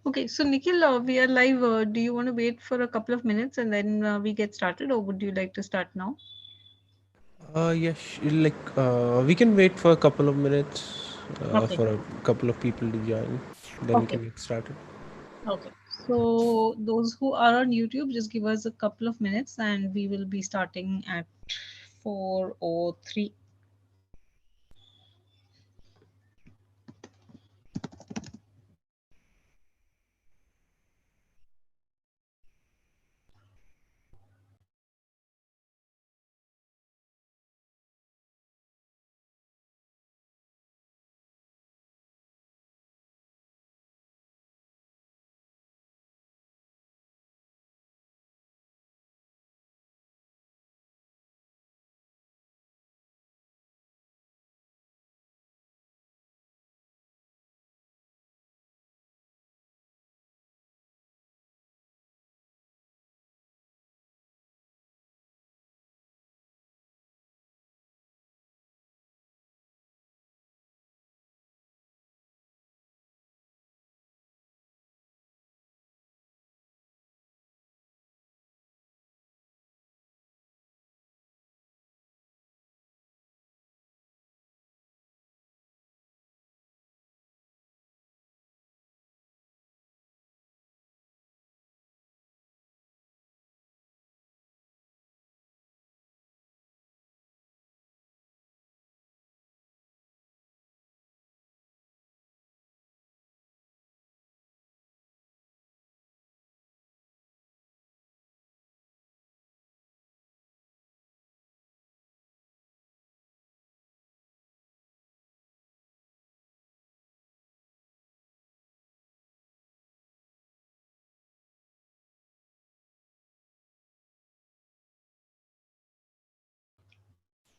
Okay, so Nikhil, we are live. Do you want to wait for a couple of minutes and then we get started, or would you like to start now? Yes, we can wait for a couple of minutes Okay. for a couple of people to join. Then we Okay. can get started. Okay. So those who are on YouTube, just give us a couple of minutes and we will be starting at 4:03.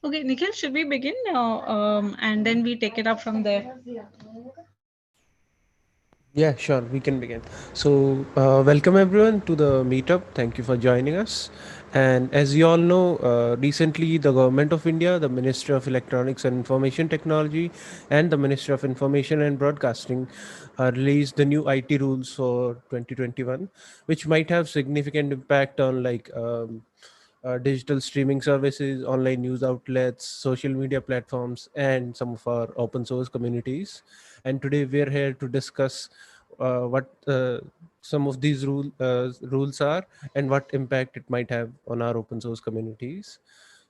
Okay, Nikhil, should we begin and then we take it up from there? Yeah, sure, we can begin. So, welcome everyone to the meetup. Thank you for joining us. And as you all know, recently the Government of India, the Ministry of Electronics and Information Technology, and the Ministry of Information and Broadcasting released the new IT rules for 2021, which might have significant impact on digital streaming services, online news outlets, social media platforms, and some of our open source communities. And today we're here to discuss what some of these rules are and what impact it might have on our open source communities.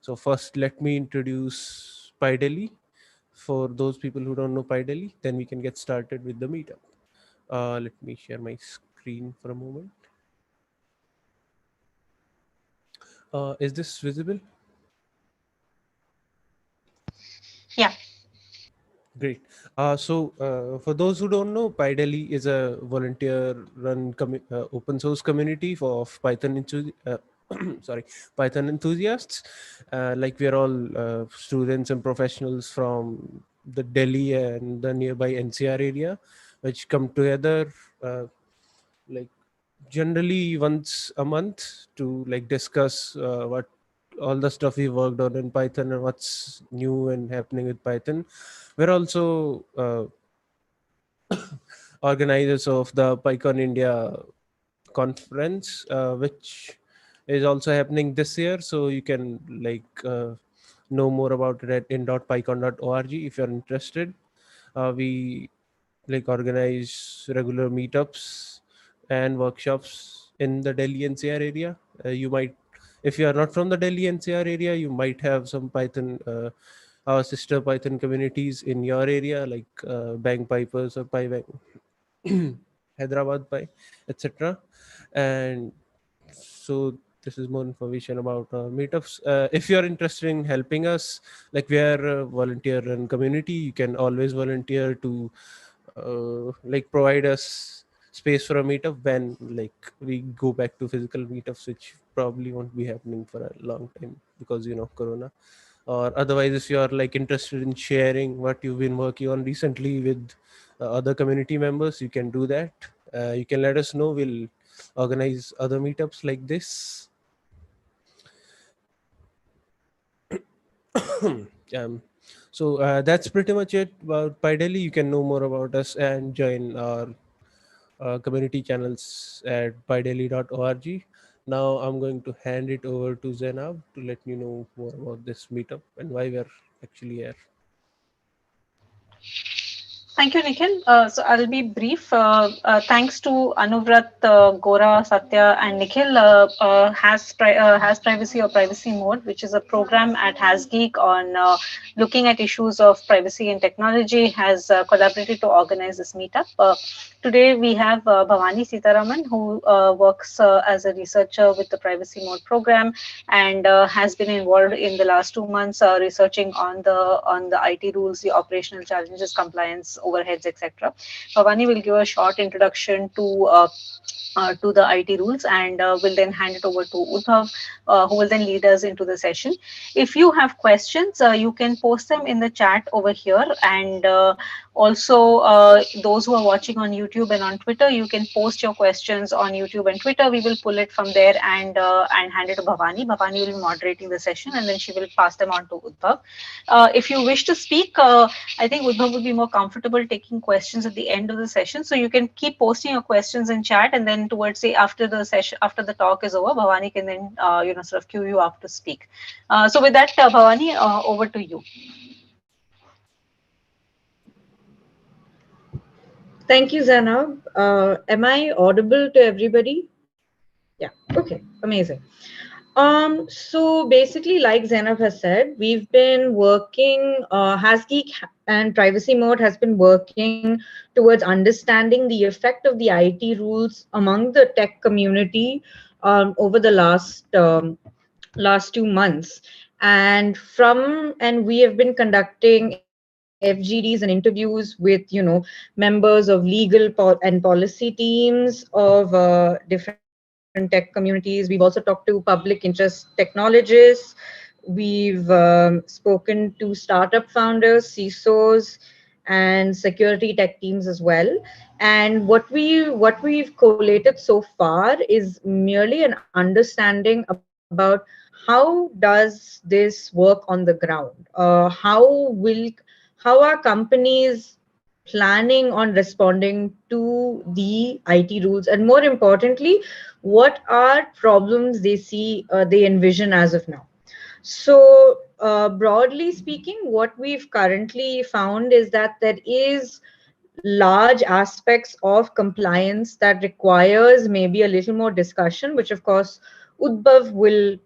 So first, let me introduce PyDelhi. For those people who don't know PyDelhi, then we can get started with the meetup. Let me share my screen for a moment. Is this visible? Yeah. Great. For those who don't know, PyDelhi is a volunteer-run open source community of sorry, Python enthusiasts. Like we are all students and professionals from the Delhi and the nearby NCR area, which come together uh, like generally once a month to like discuss what all the stuff we worked on in Python and what's new and happening with Python. We're also organizers of the PyCon India conference, which is also happening this year. So you can know more about it at in.pycon.org if you're interested. We like organize regular meetups and workshops in the Delhi NCR area. You might, if you are not from the Delhi NCR area, you might have some Python, our sister Python communities in your area, like Bang Pipers or PyBang, Hyderabad Pi, etc. And so this is more information about meetups. If you are interested in helping us, like we are a volunteer and community, you can always volunteer to provide us space for a meetup when like we go back to physical meetups, which probably won't be happening for a long time because corona. Or otherwise, if you are like interested in sharing what you've been working on recently with other community members, you can do that. You can let us know. We'll organize other meetups like this. um, that's pretty much it about PyDelhi. You can know more about us and join our community channels at bydaily.org. Now I'm going to hand it over to Zainab to let you know more about this meetup and why we're actually here. Thank you, Nikhil. So I'll be brief. Thanks to Anuvrat, Gora, Satya, and Nikhil, has privacy or privacy mode, which is a program at Hasgeek on looking at issues of privacy and technology, has collaborated to organize this meetup. Today we have Bhavani Sitaraman, who works as a researcher with the privacy mode program and has been involved in the last 2 months researching on the IT rules, the operational challenges, compliance, overheads, etc. Bhavani will give a short introduction to the IT rules, and will then hand it over to Udbhav, who will then lead us into the session. If you have questions, you can post them in the chat over here, and also those who are watching on YouTube and on Twitter, you can post your questions on YouTube and Twitter. We will pull it from there and hand it to Bhavani. Bhavani will be moderating the session, and then she will pass them on to Udbhav. If you wish to speak, I think Udbhav would be more comfortable taking questions at the end of the session. So you can keep posting your questions in chat, and then towards say after the session, after the talk is over, Bhavani can then sort of cue you up to speak. So with that, Bhavani, over to you. Thank you, Zainab. Am I audible to everybody? Yeah. Okay. Amazing. So basically, like Zainab has said, we've been working, Hasgeek and Privacy Mode has been working towards understanding the effect of the IT rules among the tech community over the last 2 months. And we have been conducting FGDs and interviews with, members of and policy teams of different tech communities. We've also talked to public interest technologists. We've spoken to startup founders, CISOs, and security tech teams as well. And what we've collated so far is merely an understanding about how does this work on the ground. How are companies planning on responding to the IT rules, and more importantly, what are problems they envision as of now. So, broadly speaking, what we've currently found is that there is large aspects of compliance that requires maybe a little more discussion, which of course Udbhav will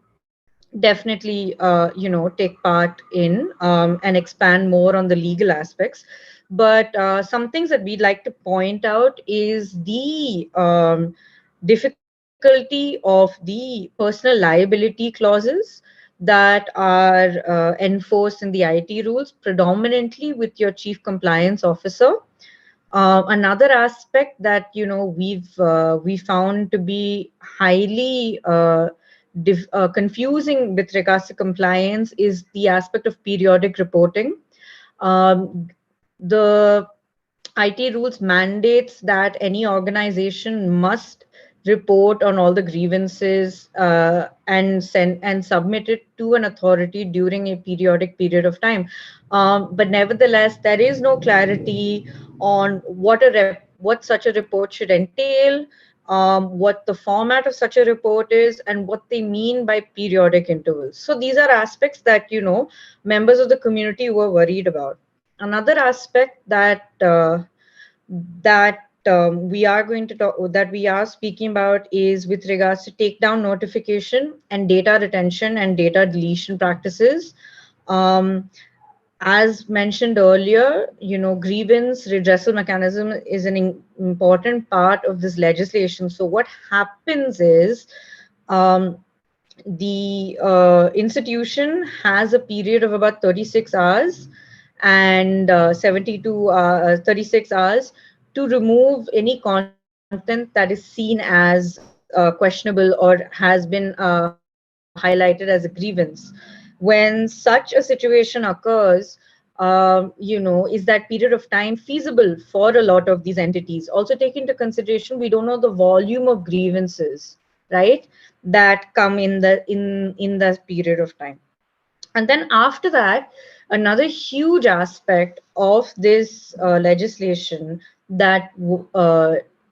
definitely take part in and expand more on the legal aspects. But some things that we'd like to point out is the difficulty of the personal liability clauses that are enforced in the IT rules, predominantly with your chief compliance officer. Another aspect that we found to be highly confusing with regards to compliance is the aspect of periodic reporting. Um, the IT rules mandates that any organization must report on all the grievances and submit it to an authority during a periodic period of time. But nevertheless, there is no clarity on what such a report should entail, what the format of such a report is, and what they mean by periodic intervals. So these are aspects that members of the community were worried about. Another aspect that we are going to talk that we are speaking about is with regards to takedown notification and data retention and data deletion practices. Um, as mentioned earlier, grievance redressal mechanism is an important part of this legislation. So what happens is, um, the institution has a period of about 36 hours and 36 hours to remove any content that is seen as questionable or has been highlighted as a grievance. When such a situation occurs, is that period of time feasible for a lot of these entities? Also take into consideration, we don't know the volume of grievances, right, that come in that period of time. And then after that, another huge aspect of this legislation that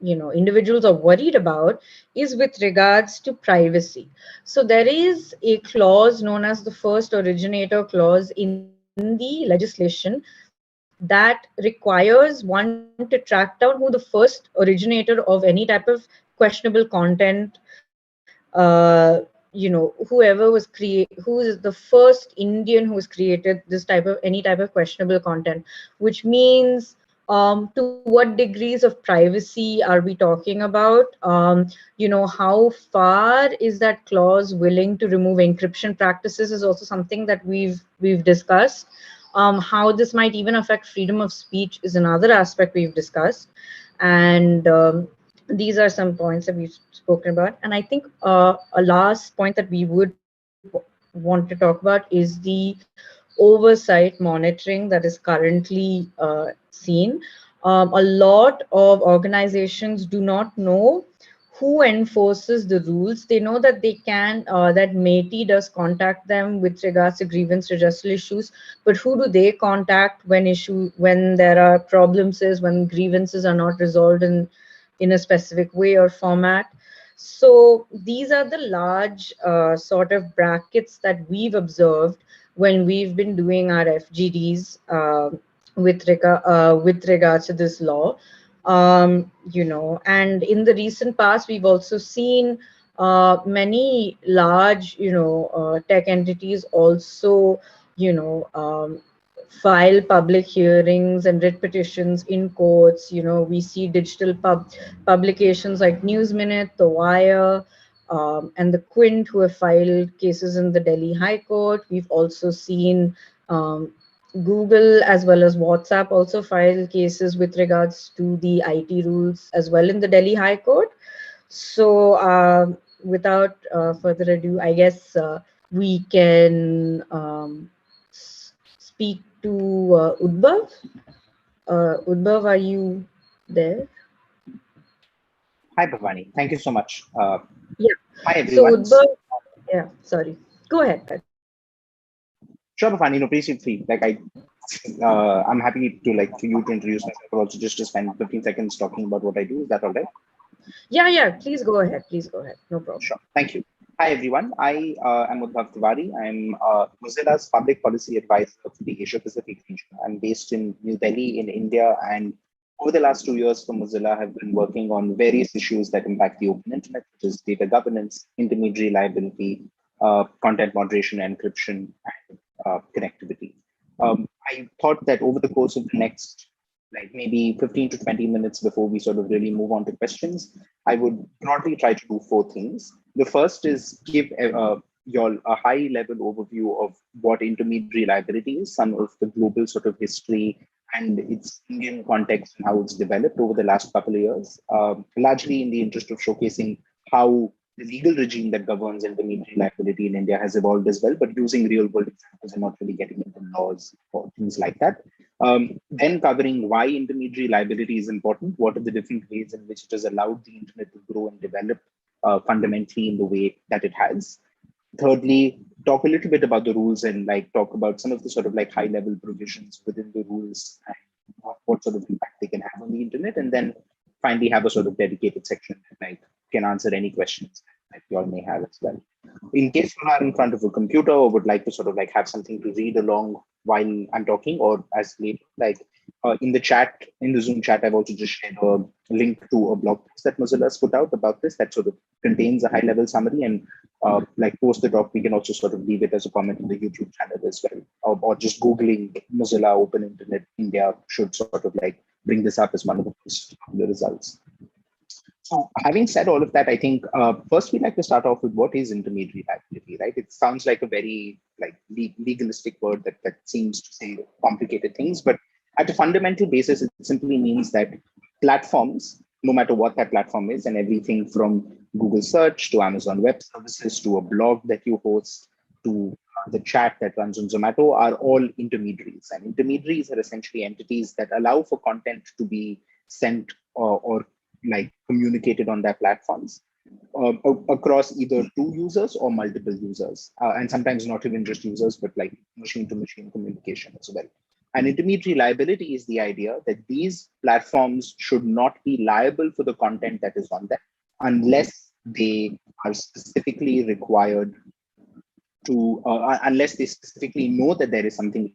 individuals are worried about is with regards to privacy. So there is a clause known as the first originator clause in the legislation that requires one to track down who the first originator of any type of questionable content, whoever who is the first Indian who has created this type of any type of questionable content, which means to what degrees of privacy are we talking about? How far is that clause willing to remove encryption practices is also something that we've discussed. How this might even affect freedom of speech is another aspect we've discussed, and these are some points that we've spoken about. And I think a last point that we would want to talk about is the oversight monitoring that is currently seen. A lot of organizations do not know who enforces the rules. They know that they can, that MeitY does contact them with regards to grievance redressal issues, but who do they contact when there are problems, is when grievances are not resolved in a specific way or format. So these are the large sort of brackets that we've observed when we've been doing our FGDs with regards to this law. And in the recent past, we've also seen many large, tech entities also, file public hearings and writ petitions in courts. We see digital publications like News Minute, The Wire, and the Quint, who have filed cases in the Delhi High Court. We've also seen Google as well as WhatsApp also file cases with regards to the IT rules as well in the Delhi High Court. So without further ado, I guess we can speak to Udbhav. Udbhav, are you there? Hi, Bhavani. Thank you so much. Yeah. Hi, So everyone. Udbhav, yeah, sorry. Go ahead. Sure, Bhavani. No, please feel free. I'm happy to for you to introduce myself, but also just to spend 15 seconds talking about what I do. Is that all right? Yeah. Please go ahead. No problem. Sure. Thank you. Hi, everyone. I am Udbhav Tiwari. I'm Mozilla's public policy advisor for the Asia Pacific region. I'm based in New Delhi in India, and over the last 2 years for Mozilla, I've been working on various issues that impact the open internet, which is data governance, intermediary liability, content moderation, encryption, and connectivity. I thought that over the course of the next maybe 15 to 20 minutes before we sort of really move on to questions, I would broadly try to do four things. The first is give y'all a high level overview of what intermediary liability is, some of the global sort of history and its Indian context and how it's developed over the last couple of years, largely in the interest of showcasing how the legal regime that governs intermediary liability in India has evolved as well, but using real world examples and not really getting into laws or things like that. Then covering why intermediary liability is important, what are the different ways in which it has allowed the internet to grow and develop fundamentally in the way that it has. Thirdly, talk a little bit about the rules and talk about some of the sort of high level provisions within the rules and what sort of impact they can have on the internet. And then finally have a sort of dedicated section that can answer any questions that you all may have as well. In case you are in front of a computer or would like to sort of have something to read along while I'm talking, or as later, in the chat, in the Zoom chat, I've also just shared a link to a blog post that Mozilla has put out about this that sort of contains a high level summary, and post the doc, we can also sort of leave it as a comment in the YouTube channel as well, or just Googling Mozilla Open Internet India should sort of bring this up as one of the results. So having said all of that, I think first we'd like to start off with what is intermediary liability, right? It sounds like a very legalistic word that seems to say complicated things, but at a fundamental basis, it simply means that platforms, no matter what that platform is, and everything from Google search to Amazon Web Services to a blog that you host to the chat that runs on Zomato, are all intermediaries. And intermediaries are essentially entities that allow for content to be sent or communicated on their platforms across either two users or multiple users, and sometimes not even just users, but machine to machine communication as well. And intermediary liability is the idea that these platforms should not be liable for the content that is on them unless they are specifically required to, unless they specifically know that there is something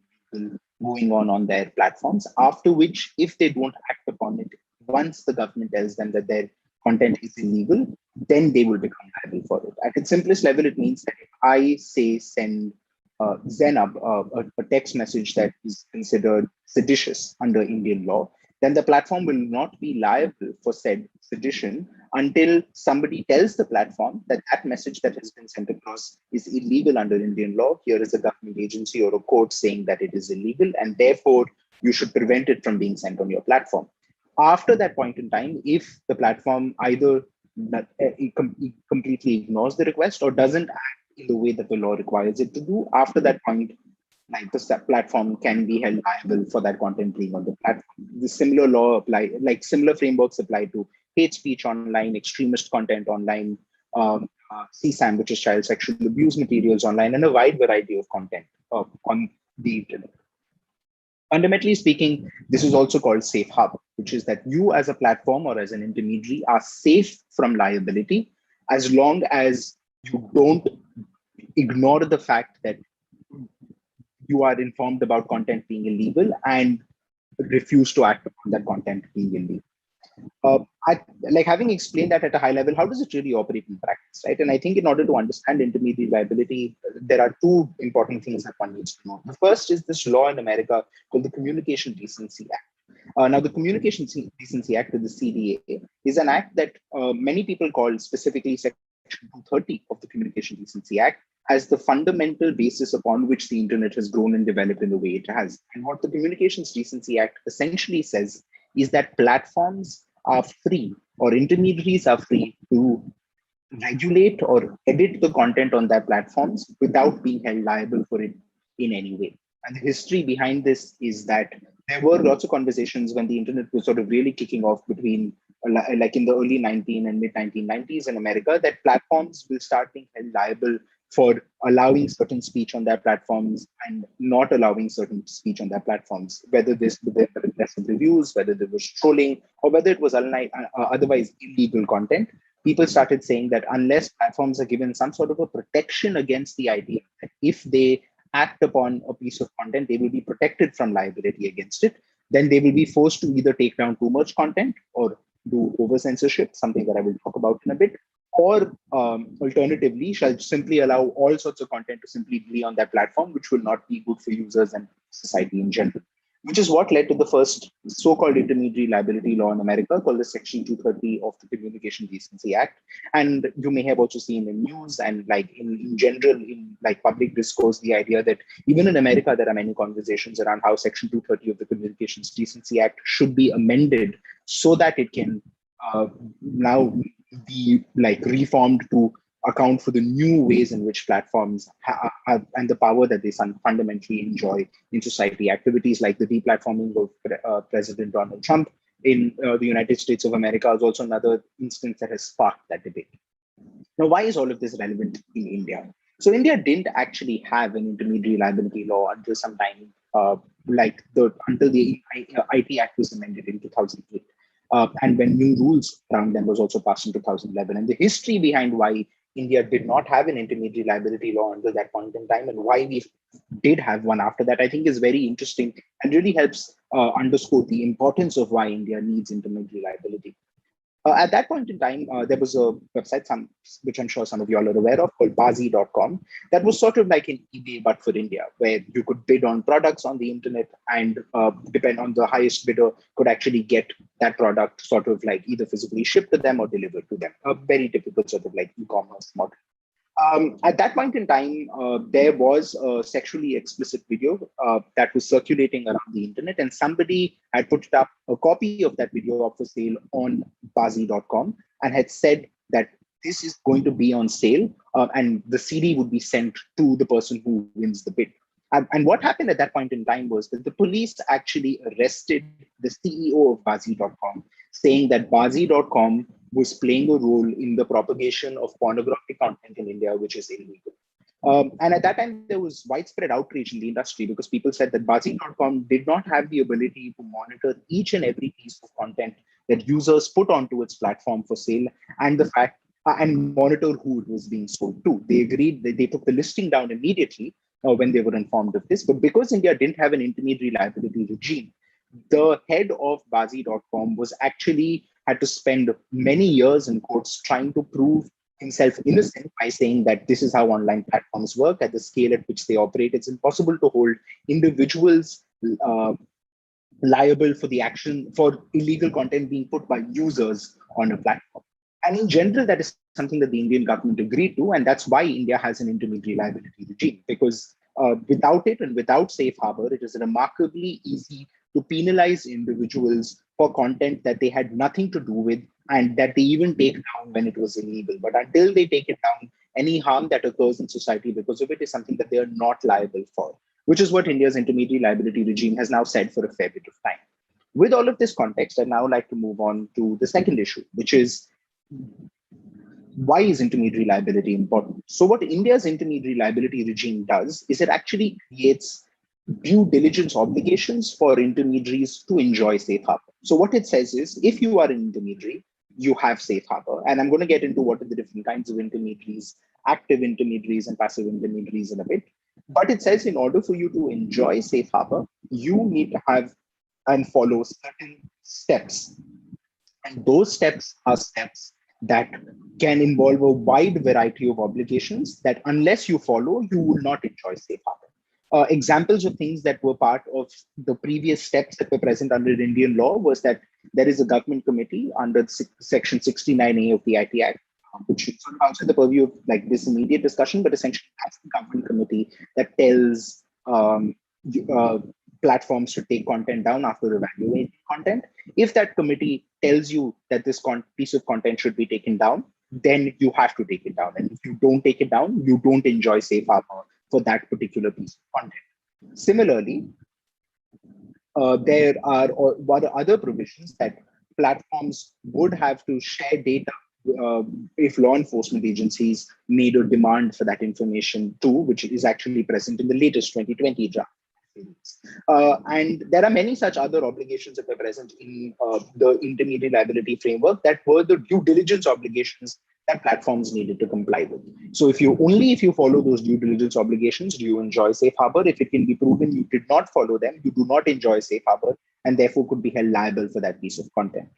going on their platforms, after which, if they don't act upon it, once the government tells them that their content is illegal, then they will become liable for it. At its simplest level, it means that if I say send Zainab a text message that is considered seditious under Indian law, then the platform will not be liable for said sedition until somebody tells the platform that that message that has been sent across is illegal under Indian law. Here is a government agency or a court saying that it is illegal, and therefore you should prevent it from being sent on your platform. After that point in time, if the platform either completely ignores the request or doesn't act in the way that the law requires it to do, after that point, like the platform can be held liable for that content being on the platform. The similar law apply, like similar frameworks apply to hate speech online, extremist content online, CSAM, which is child sexual abuse materials online, and a wide variety of content on the internet. Fundamentally speaking, this is also called safe harbor, which is that you as a platform or as an intermediary are safe from liability as long as you don't ignore the fact that you are informed about content being illegal and refuse to act upon that content being illegal. Like having explained that at a high level, how does it really operate in practice, right? And I think in order to understand intermediary liability, there are two important things that one needs to know. The first is this law in America called the Communication Decency Act. Now, the Communication Decency Act, or the CDA, is an act that many people call specifically Section 230 of the Communication Decency Act as the fundamental basis upon which the internet has grown and developed in the way it has. And what the Communications Decency Act essentially says is that platforms are free, or intermediaries are free, to regulate or edit the content on their platforms without being held liable for it in any way. And the history behind this is that there were lots of conversations when the internet was sort of really kicking off between like in the early 19 and mid 1990s in America, that platforms will start being held liable for allowing certain speech on their platforms and not allowing certain speech on their platforms, whether this were aggressive reviews, whether there was trolling, or whether it was otherwise illegal content. People started saying that unless platforms are given some sort of a protection against the idea that if they act upon a piece of content, they will be protected from liability against it, then they will be forced to either take down too much content or do over censorship, something that I will talk about in a bit, or alternatively, shall simply allow all sorts of content to simply be on that platform, which will not be good for users and society in general. Which is what led to the first so-called intermediary liability law in America, called the Section 230 of the Communication Decency Act. And you may have also seen in news and like in general, in like public discourse, the idea that even in America, there are many conversations around how Section 230 of the Communications Decency Act should be amended so that it can now be like reformed to account for the new ways in which platforms have and the power that they fundamentally enjoy in society. Activities like the deplatforming of President Donald Trump in the United States of America is also another instance that has sparked that debate. Now, why is all of this relevant in India? So India didn't actually have an intermediary liability law until some time, until the IT Act was amended in 2008. And when new rules around them was also passed in 2011. And the history behind why India did not have an intermediary liability law until that point in time and why we did have one after that, I think is very interesting and really helps underscore the importance of why India needs intermediary liability. At that point in time, there was a website, which I'm sure some of you all are aware of, called Bazi.com. That was sort of like an eBay, but for India, where you could bid on products on the internet and depend on the highest bidder could actually get that product sort of like either physically shipped to them or delivered to them. A very typical sort of like e-commerce model. At that point in time, there was a sexually explicit video that was circulating around the internet, and somebody had put up a copy of that video up for sale on Bazi.com and had said that this is going to be on sale and the CD would be sent to the person who wins the bid. And what happened at that point in time was that the police actually arrested the CEO of Bazi.com, saying that Bazi.com was playing a role in the propagation of pornographic content in India, which is illegal. And at that time, there was widespread outrage in the industry because people said that Bazi.com did not have the ability to monitor each and every piece of content that users put onto its platform for sale, and the fact and monitor who it was being sold to. They agreed that they took the listing down immediately when they were informed of this. But because India didn't have an intermediary liability regime, the head of Bazi.com was actually had to spend many years in courts trying to prove himself innocent by saying that this is how online platforms work at the scale at which they operate. It's impossible to hold individuals liable for the action for illegal content being put by users on a platform. And in general, that is something that the Indian government agreed to. And that's why India has an intermediary liability regime, because without it and without safe harbor, it is remarkably easy to penalize individuals for content that they had nothing to do with and that they even take down when it was illegal. But until they take it down, any harm that occurs in society because of it is something that they are not liable for, which is what India's intermediary liability regime has now said for a fair bit of time. With all of this context, I'd now like to move on to the second issue, which is why is intermediary liability important? So what India's intermediary liability regime does is it actually creates due diligence obligations for intermediaries to enjoy safe harbor. So what it says is, if you are an intermediary, you have safe harbor. And I'm going to get into what are the different kinds of intermediaries, active intermediaries and passive intermediaries in a bit. But it says in order for you to enjoy safe harbor, you need to have and follow certain steps. And those steps are steps that can involve a wide variety of obligations that unless you follow, you will not enjoy safe harbor. Examples of things that were part of the previous steps that were present under Indian law was that there is a government committee under section 69A of the IT Act, which is sort of outside the purview of like this immediate discussion, but essentially that's the government committee that tells platforms to take content down after evaluating content. If that committee tells you that this piece of content should be taken down, then you have to take it down. And if you don't take it down, you don't enjoy safe harbor for that particular piece of content. Similarly, there are other provisions that platforms would have to share data if law enforcement agencies made a demand for that information too, which is actually present in the latest 2020 draft. And there are many such other obligations that were present in the intermediary liability framework that were the due diligence obligations that platforms needed to comply with. So if you follow those due diligence obligations, do you enjoy safe harbor? If it can be proven you did not follow them, you do not enjoy safe harbor and therefore could be held liable for that piece of content.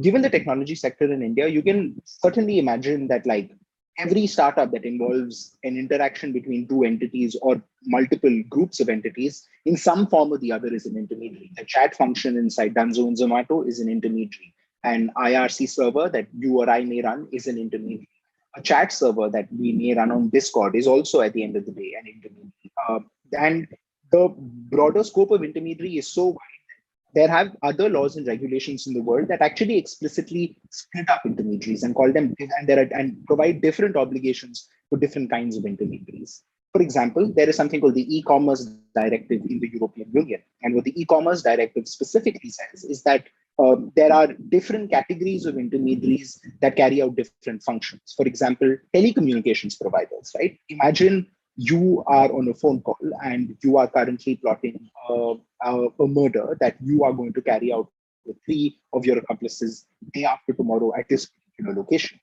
Given the technology sector in India, you can certainly imagine that like every startup that involves an interaction between two entities or multiple groups of entities in some form or the other is an intermediary. The chat function inside Dunzo and Zomato is an intermediary. An IRC server that you or I may run is an intermediary. A chat server that we may run on Discord is also at the end of the day an intermediary. And the broader scope of intermediary is so wide. There have other laws and regulations in the world that actually explicitly split up intermediaries and call them and provide different obligations for different kinds of intermediaries. For example, there is something called the e-commerce directive in the European Union. And what the e-commerce directive specifically says is that there are different categories of intermediaries that carry out different functions. For example, telecommunications providers, right? Imagine you are on a phone call and you are currently plotting a murder that you are going to carry out with 3 of your accomplices day after tomorrow at this particular location.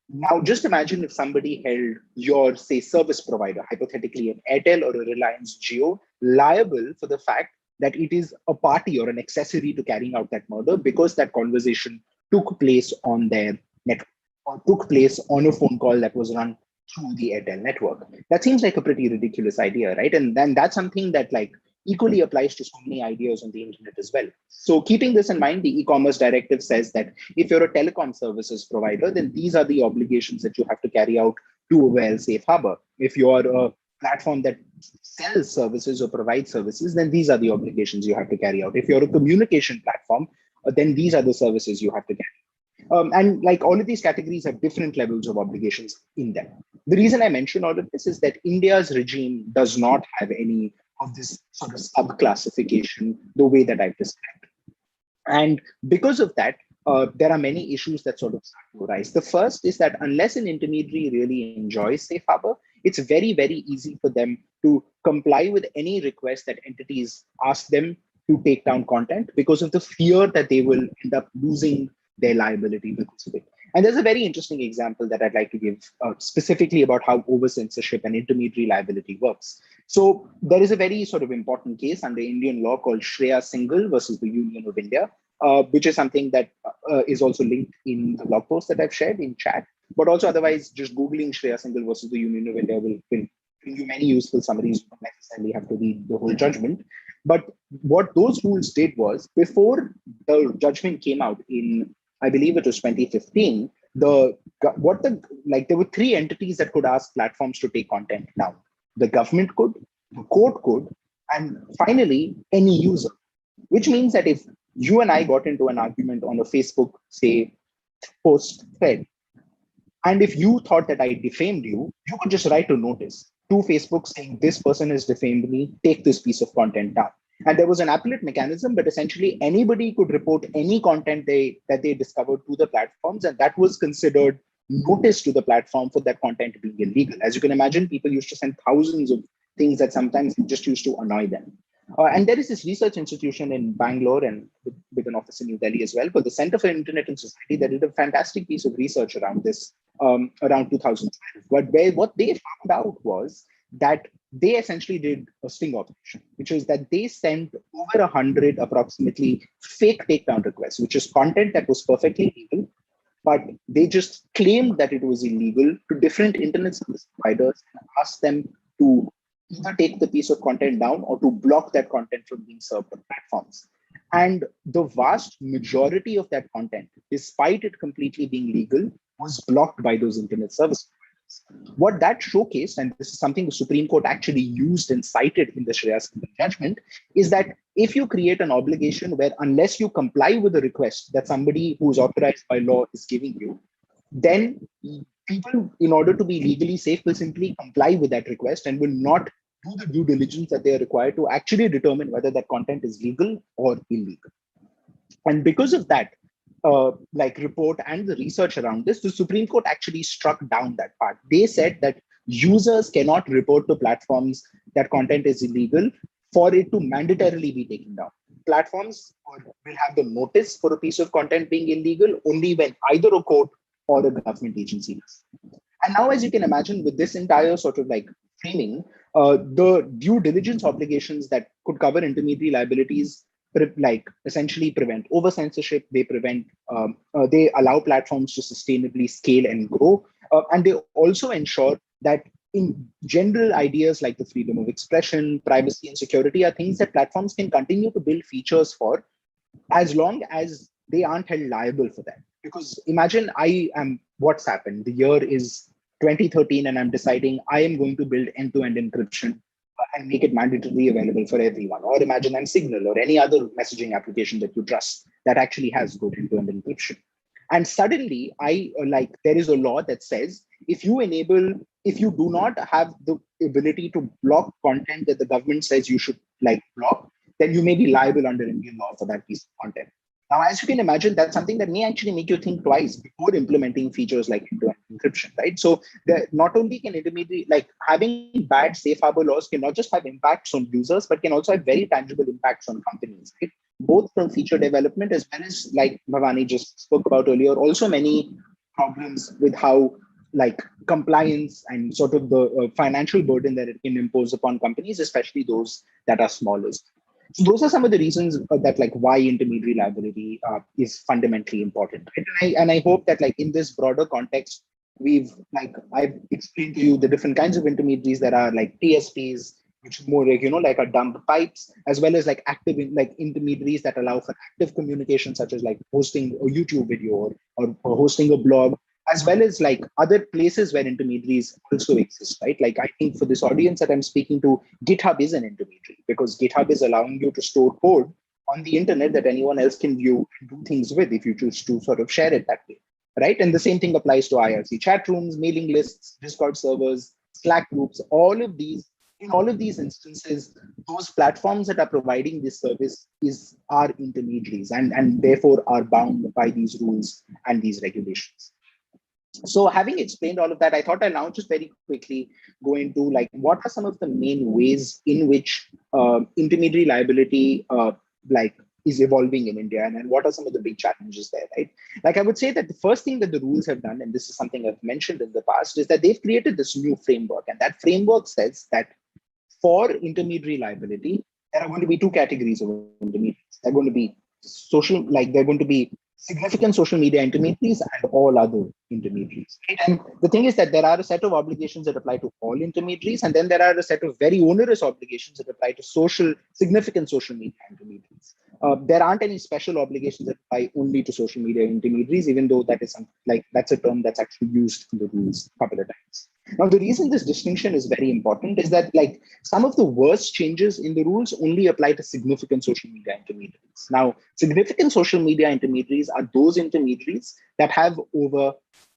Now, just imagine if somebody held your, say, service provider, hypothetically an Airtel or a Reliance Jio, liable for the fact that it is a party or an accessory to carrying out that murder because that conversation took place on their network or took place on a phone call that was run through the Airtel network. That seems like a pretty ridiculous idea, right? And then that's something that like equally applies to so many ideas on the internet as well. So keeping this in mind, the e-commerce directive says that if you're a telecom services provider, then these are the obligations that you have to carry out to avail safe harbor. If you're a platform that sells services or provides services, then these are the obligations you have to carry out. If you're a communication platform, then these are the services you have to carry. And like all of these categories have different levels of obligations in them. The reason I mention all of this is that India's regime does not have any of this sort of sub-classification the way that I've described. And because of that, there are many issues that sort of start to arise. The first is that unless an intermediary really enjoys safe harbor, it's very, very easy for them to comply with any request that entities ask them to take down content because of the fear that they will end up losing their liability because of it. And there's a very interesting example that I'd like to give specifically about how over censorship and intermediary liability works. So there is a very sort of important case under Indian law called Shreya Singhal versus the Union of India, which is something that is also linked in the blog post that I've shared in chat. But also otherwise, just Googling Shreya Singhal versus the Union of India will bring you many useful summaries. You don't necessarily have to read the whole judgment. But what those rules did was, before the judgment came out in, I believe it was 2015, there were three entities that could ask platforms to take content down. The government could, the court could, and finally, any user. Which means that if you and I got into an argument on a Facebook, say, post thread, and if you thought that I defamed you, you could just write a notice to Facebook saying, this person has defamed me, take this piece of content down. And there was an appellate mechanism, but essentially anybody could report any content that they discovered to the platforms, and that was considered notice to the platform for that content being illegal. As you can imagine, people used to send thousands of things that sometimes just used to annoy them. And there is this research institution in Bangalore and with an office in New Delhi as well, called the Center for Internet and Society, that did a fantastic piece of research around this around 2012. But what they found out was that they essentially did a sting operation, which is that they sent over 100 approximately fake takedown requests, which is content that was perfectly legal, but they just claimed that it was illegal to different internet service providers and asked them to either take the piece of content down or to block that content from being served on platforms. And the vast majority of that content, despite it completely being legal, was blocked by those internet service providers. What that showcased, and this is something the Supreme Court actually used and cited in the Shreya Singhal judgment, is that if you create an obligation where unless you comply with the request that somebody who is authorized by law is giving you, then people, in order to be legally safe, will simply comply with that request and will not do the due diligence that they are required to actually determine whether that content is legal or illegal. And because of that, report and the research around this, the Supreme Court actually struck down that part. They said that users cannot report to platforms that content is illegal for it to mandatorily be taken down. Platforms will have the notice for a piece of content being illegal only when either a court or a government agency does. And now, as you can imagine, with this entire sort of framing, the due diligence obligations that could cover intermediary liabilities essentially prevent over censorship. They they allow platforms to sustainably scale and grow, and they also ensure that in general ideas like the freedom of expression, privacy, and security are things that platforms can continue to build features for as long as they aren't held liable for that. Because imagine I am WhatsApp and the year is 2013 and I'm deciding I am going to build end-to-end encryption and make it mandatorily available for everyone. Or imagine I'm Signal or any other messaging application that you trust that actually has good end-to-end encryption. And suddenly there is a law that says if you do not have the ability to block content that the government says you should block, then you may be liable under Indian law for that piece of content. Now, as you can imagine, that's something that may actually make you think twice before implementing features like end-to-end encryption, right? So not only can having bad safe harbor laws can not just have impacts on users, but can also have very tangible impacts on companies, right? Both from feature development as well as, like Bhavani just spoke about earlier, also many problems with how compliance and sort of the financial burden that it can impose upon companies, especially those that are smallest. So those are some of the reasons that why intermediary liability is fundamentally important. Right? And I hope that in this broader context, I've explained to you the different kinds of intermediaries that are TSPs, which is more like a dump pipes, as well as active intermediaries that allow for active communication, such as hosting a YouTube video or hosting a blog, as well as other places where intermediaries also exist, right? I think for this audience that I'm speaking to, GitHub is an intermediary because GitHub is allowing you to store code on the internet that anyone else can view and do things with if you choose to sort of share it that way, right? And the same thing applies to IRC chat rooms, mailing lists, Discord servers, Slack groups. All of these In all of these instances, those platforms that are providing this service are intermediaries and therefore are bound by these rules and these regulations. So having explained all of that, I thought I'll now just very quickly go into like what are some of the main ways in which intermediary liability like is evolving in India, and what are some of the big challenges there, right? Like I would say that the first thing that the rules have done, and this is something I've mentioned in the past, is that they've created this new framework, and that framework says that for intermediary liability, there are going to be two categories of intermediaries. They're going to be they're going to be significant social media intermediaries and all other intermediaries. Right? And the thing is that there are a set of obligations that apply to all intermediaries, and then there are a set of very onerous obligations that apply to significant social media intermediaries. There aren't any special obligations that apply only to social media intermediaries, even though that's a term that's actually used in the rules a couple of times. Now, the reason this distinction is very important is that like some of the worst changes in the rules only apply to significant social media intermediaries. Now, significant social media intermediaries are those intermediaries that have over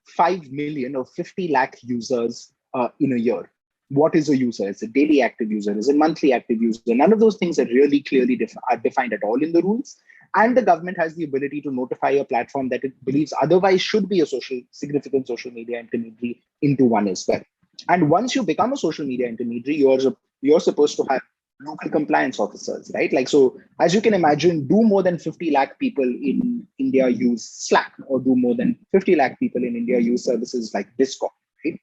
5 million or 50 lakh users in a year. What is a user? Is it daily active user? Is it monthly active user? None of those things are really clearly are defined at all in the rules. And the government has the ability to notify a platform that it believes otherwise should be a significant social media intermediary into one as well. And once you become a social media intermediary, you're supposed to have local compliance officers, right? Like, so as you can imagine, do more than 50 lakh people in India use Slack, or do more than 50 lakh people in India use services like Discord, right?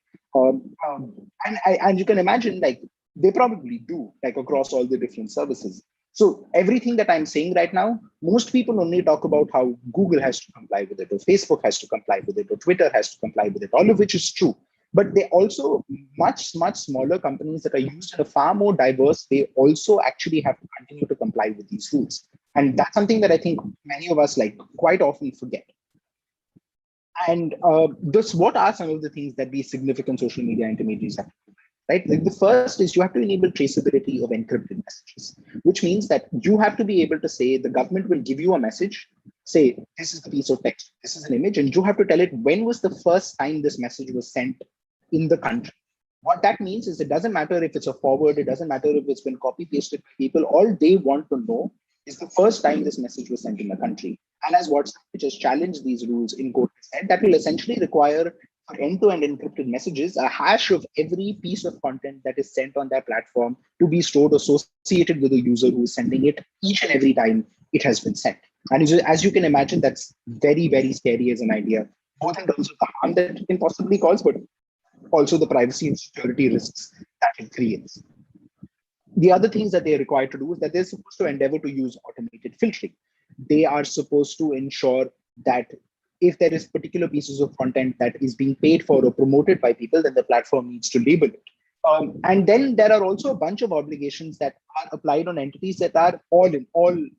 And you can imagine, like, they probably do, like, across all the different services. So everything that I'm saying right now, most people only talk about how Google has to comply with it, or Facebook has to comply with it, or Twitter has to comply with it, all of which is true. But they also, much smaller companies that are used in a far more diverse way also actually have to continue to comply with these rules. And that's something that I think many of us like quite often forget. And what are some of the things that these significant social media intermediaries have to do? Right? Like the first is you have to enable traceability of encrypted messages, which means that you have to be able to say the government will give you a message, say this is the piece of text, this is an image, and you have to tell it when was the first time this message was sent in the country. What that means is it doesn't matter if it's a forward, it doesn't matter if it's been copy pasted by people. All they want to know is the first time this message was sent in the country. And as WhatsApp, which has challenged these rules in court, said that will essentially require for end-to-end encrypted messages a hash of every piece of content that is sent on their platform to be stored associated with the user who is sending it each and every time it has been sent. And as you can imagine, that's very, very scary as an idea, both in terms of the harm that it can possibly cause, but also the privacy and security risks that it creates. The other things that they're required to do is that they're supposed to endeavor to use automated filtering. They are supposed to ensure that if there is particular pieces of content that is being paid for or promoted by people, then the platform needs to label it. And then there are also a bunch of obligations that are applied on entities that are all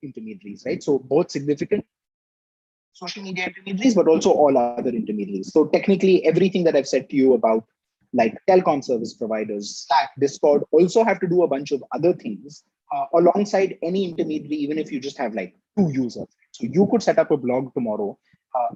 intermediaries, right? So both significant social media intermediaries, but also all other intermediaries. So technically, everything that I've said to you about like telecom service providers, Slack, Discord, also have to do a bunch of other things alongside any intermediary, even if you just have like 2 users. So you could set up a blog tomorrow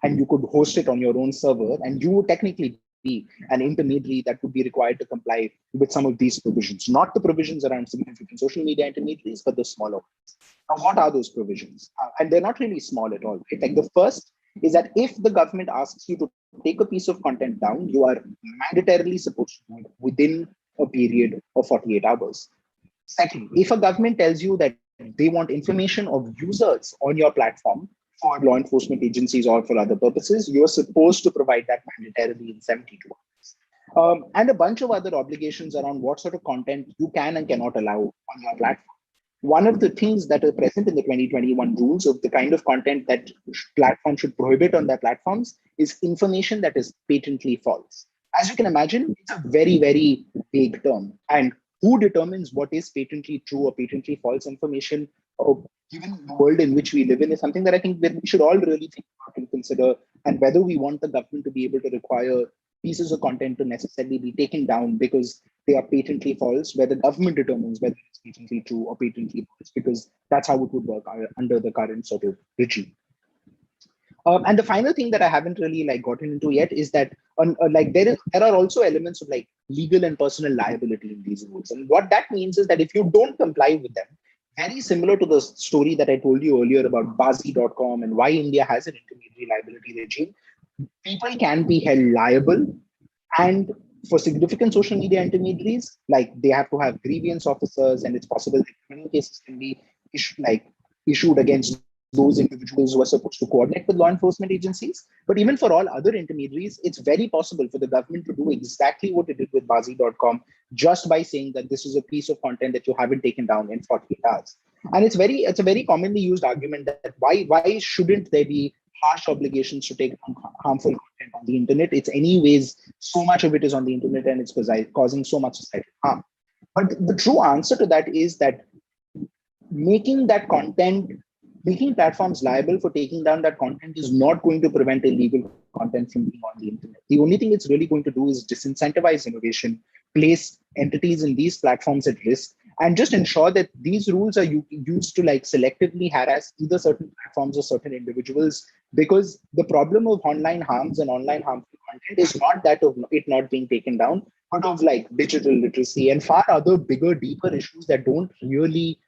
and you could host it on your own server, and you would technically be an intermediary that would be required to comply with some of these provisions, not the provisions around significant social media intermediaries, but the smaller ones. Now, what are those provisions? And they're not really small at all. Right? Like the first is that if the government asks you to take a piece of content down, you are mandatorily supposed to do it within a period of 48 hours. Second, if a government tells you that they want information of users on your platform for law enforcement agencies or for other purposes, you're supposed to provide that mandatorily in 72 hours. And a bunch of other obligations around what sort of content you can and cannot allow on your platform. One of the things that are present in the 2021 rules of the kind of content that platforms should prohibit on their platforms is information that is patently false. As you can imagine, it's a very, very vague term. And who determines what is patently true or patently false information, given the world in which we live in, is something that I think that we should all really think about and consider, and whether we want the government to be able to require pieces of content to necessarily be taken down because they are patently false, where the government determines whether it's patently true or patently false, because that's how it would work under the current sort of regime. And the final thing that I haven't really like gotten into yet is that like there are also elements of like legal and personal liability in these rules. And what that means is that if you don't comply with them, very similar to the story that I told you earlier about Bazi.com and why India has an intermediary liability regime, people can be held liable. And for significant social media intermediaries, like they have to have grievance officers, and it's possible that criminal cases can be issued against those individuals who are supposed to coordinate with law enforcement agencies. But even for all other intermediaries, it's very possible for the government to do exactly what it did with Bazi.com just by saying that this is a piece of content that you haven't taken down in 48 hours. And it's a very commonly used argument that why shouldn't there be harsh obligations to take down harmful content on the internet? It's anyways, so much of it is on the internet and it's causing so much societal harm. But the true answer to that is that making that content, making platforms liable for taking down that content is not going to prevent illegal content from being on the internet. The only thing it's really going to do is disincentivize innovation, place entities in these platforms at risk, and just ensure that these rules are used to like selectively harass either certain platforms or certain individuals. Because the problem of online harms and online harmful content is not that of it not being taken down, but of like digital literacy and far other bigger, deeper issues that don't really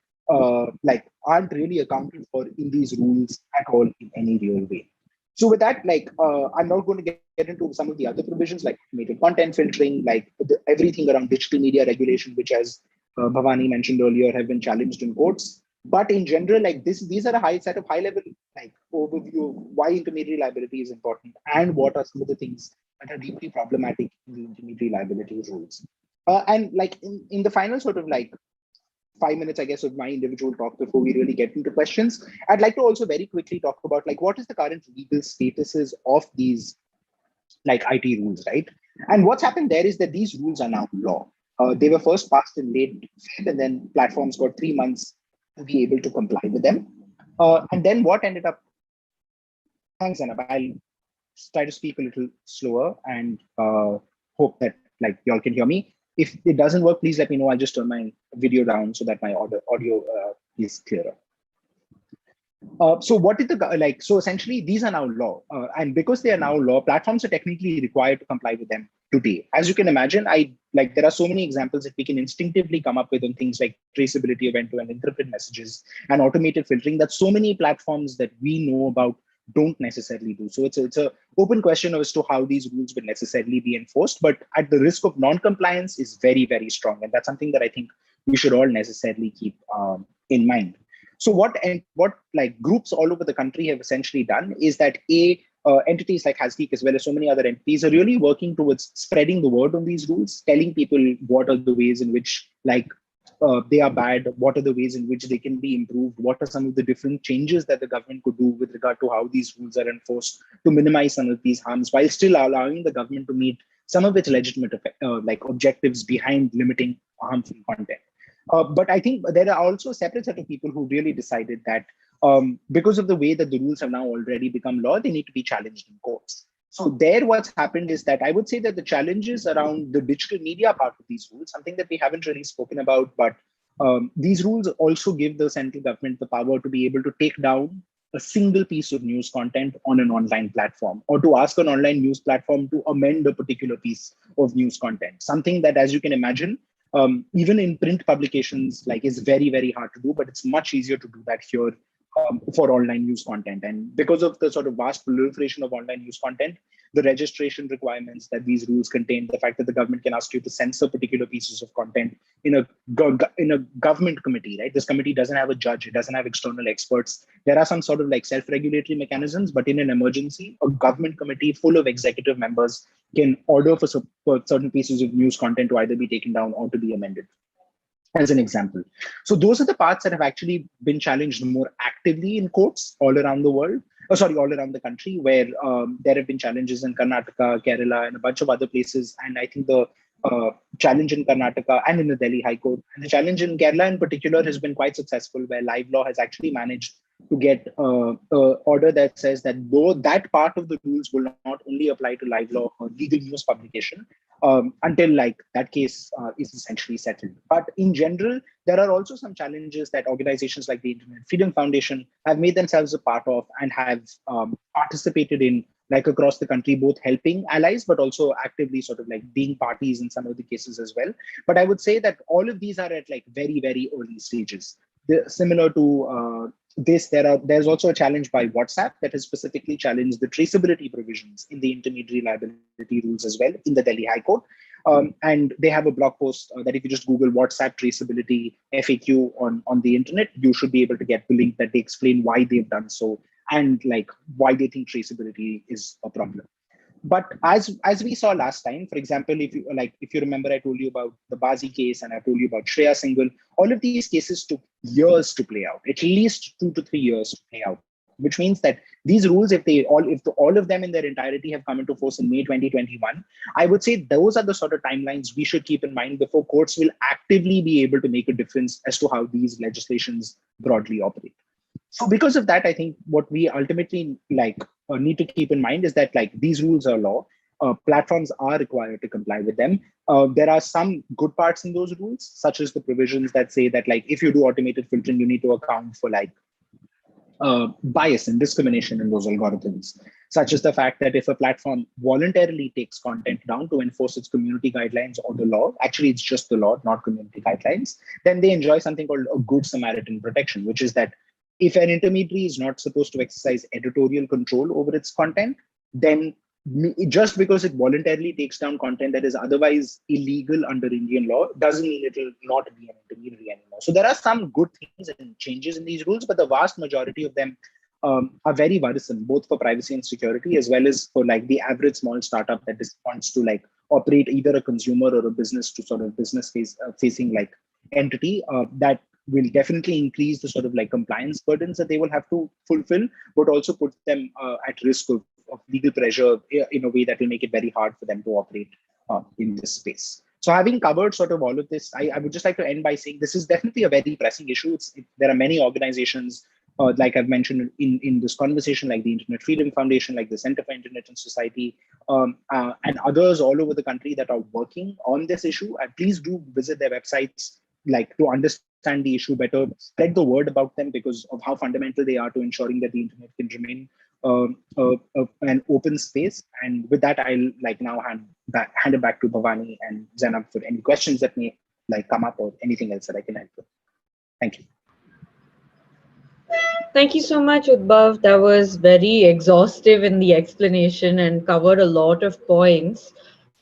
like aren't really accounted for in these rules at all in any real way. So with that, like I'm not going to get into some of the other provisions like automated content filtering, like everything around digital media regulation, which as Bhavani mentioned earlier, have been challenged in courts. But in general, like these are a high set of high level like overview of why intermediary liability is important and what are some of the things that are deeply problematic in the intermediary liability rules. And like in the final sort of like 5 minutes, I guess, of my individual talk before we really get into questions, I'd like to also very quickly talk about like what is the current legal statuses of these like IT rules, right? And what's happened there is that these rules are now law. They were first passed in late Feb, and then platforms got 3 months to be able to comply with them. And then what ended up, thanks, Anab, I'll try to speak a little slower and hope that like y'all can hear me. If it doesn't work, please let me know. I'll just turn my video down so that my audio is clearer. So what did the like? So essentially, these are now law, and because they are now law, platforms are technically required to comply with them today. As you can imagine, there are so many examples that we can instinctively come up with on things like traceability of end-to-end encrypted messages and automated filtering that so many platforms that we know about don't necessarily do. So it's a open question as to how these rules will necessarily be enforced, but at the risk of non-compliance is very, very strong, and that's something that I think we should all necessarily keep in mind. So what like groups all over the country have essentially done is that entities like Hasgeek as well as so many other entities are really working towards spreading the word on these rules, telling people what are the ways in which like they are bad, what are the ways in which they can be improved, what are some of the different changes that the government could do with regard to how these rules are enforced to minimize some of these harms while still allowing the government to meet some of its legitimate like objectives behind limiting harmful content. But I think there are also a separate set of people who really decided that because of the way that the rules have now already become law, they need to be challenged in courts. So there, what's happened is that I would say that the challenges around the digital media part of these rules, something that we haven't really spoken about, but these rules also give the central government the power to be able to take down a single piece of news content on an online platform, or to ask an online news platform to amend a particular piece of news content. Something that, as you can imagine, even in print publications, like is very, very hard to do, but it's much easier to do that here for online news content. And because of the sort of vast proliferation of online news content, the registration requirements that these rules contain, the fact that the government can ask you to censor particular pieces of content in a government committee, right? This committee doesn't have a judge, it doesn't have external experts. There are some sort of like self-regulatory mechanisms, but in an emergency, a government committee full of executive members can order for certain pieces of news content to either be taken down or to be amended, as an example. So those are the parts that have actually been challenged more actively in courts all around the world, all around the country, where there have been challenges in Karnataka, Kerala, and a bunch of other places. And I think the challenge in Karnataka and in the Delhi High Court, and the challenge in Kerala in particular has been quite successful, where Live Law has actually managed to get an order that says that though that part of the rules will not only apply to live law or legal news publication, until like that case is essentially settled. But in general, there are also some challenges that organizations like the Internet Freedom Foundation have made themselves a part of and have participated in, like across the country, both helping allies, but also actively sort of like being parties in some of the cases as well. But I would say that all of these are at like very, very early stages. Similar to this, there's also a challenge by WhatsApp that has specifically challenged the traceability provisions in the intermediary liability rules as well in the Delhi High Court. And they have a blog post that if you just Google WhatsApp traceability FAQ on the internet, you should be able to get the link that they explain why they've done so and like why they think traceability is a problem. But as we saw last time, for example, if you remember, I told you about the Bazi case and I told you about Shreya Singhal. All of these cases took years to play out, at least 2 to 3 years to play out. Which means that these rules, if all of them in their entirety have come into force in May 2021, I would say those are the sort of timelines we should keep in mind before courts will actively be able to make a difference as to how these legislations broadly operate. So because of that, I think what we ultimately need to keep in mind is that like these rules are law. Platforms are required to comply with them. There are some good parts in those rules, such as the provisions that say that like if you do automated filtering, you need to account for like bias and discrimination in those algorithms, such as the fact that if a platform voluntarily takes content down to enforce its community guidelines or the law, actually it's just the law, not community guidelines, then they enjoy something called a good Samaritan protection, which is that if an intermediary is not supposed to exercise editorial control over its content, then just because it voluntarily takes down content that is otherwise illegal under Indian law doesn't mean it will not be an intermediary anymore. So there are some good things and changes in these rules, but the vast majority of them are very worrisome, both for privacy and security, as well as for like the average small startup that wants to like operate either a consumer or a business to sort of facing like entity that will definitely increase the sort of like compliance burdens that they will have to fulfill, but also put them at risk of legal pressure in a way that will make it very hard for them to operate in this space. So having covered sort of all of this, I would just like to end by saying this is definitely a very pressing issue. There are many organizations, like I've mentioned in this conversation, like the Internet Freedom Foundation, like the Center for Internet and Society, and others all over the country that are working on this issue. And please do visit their websites, like to understand the issue better, spread the word about them because of how fundamental they are to ensuring that the internet can remain an open space. And with that, I'll like now hand it back to Bhavani and Zainab for any questions that may like come up or anything else that I can help with. Thank you. Thank you so much, Udbhav. That was very exhaustive in the explanation and covered a lot of points.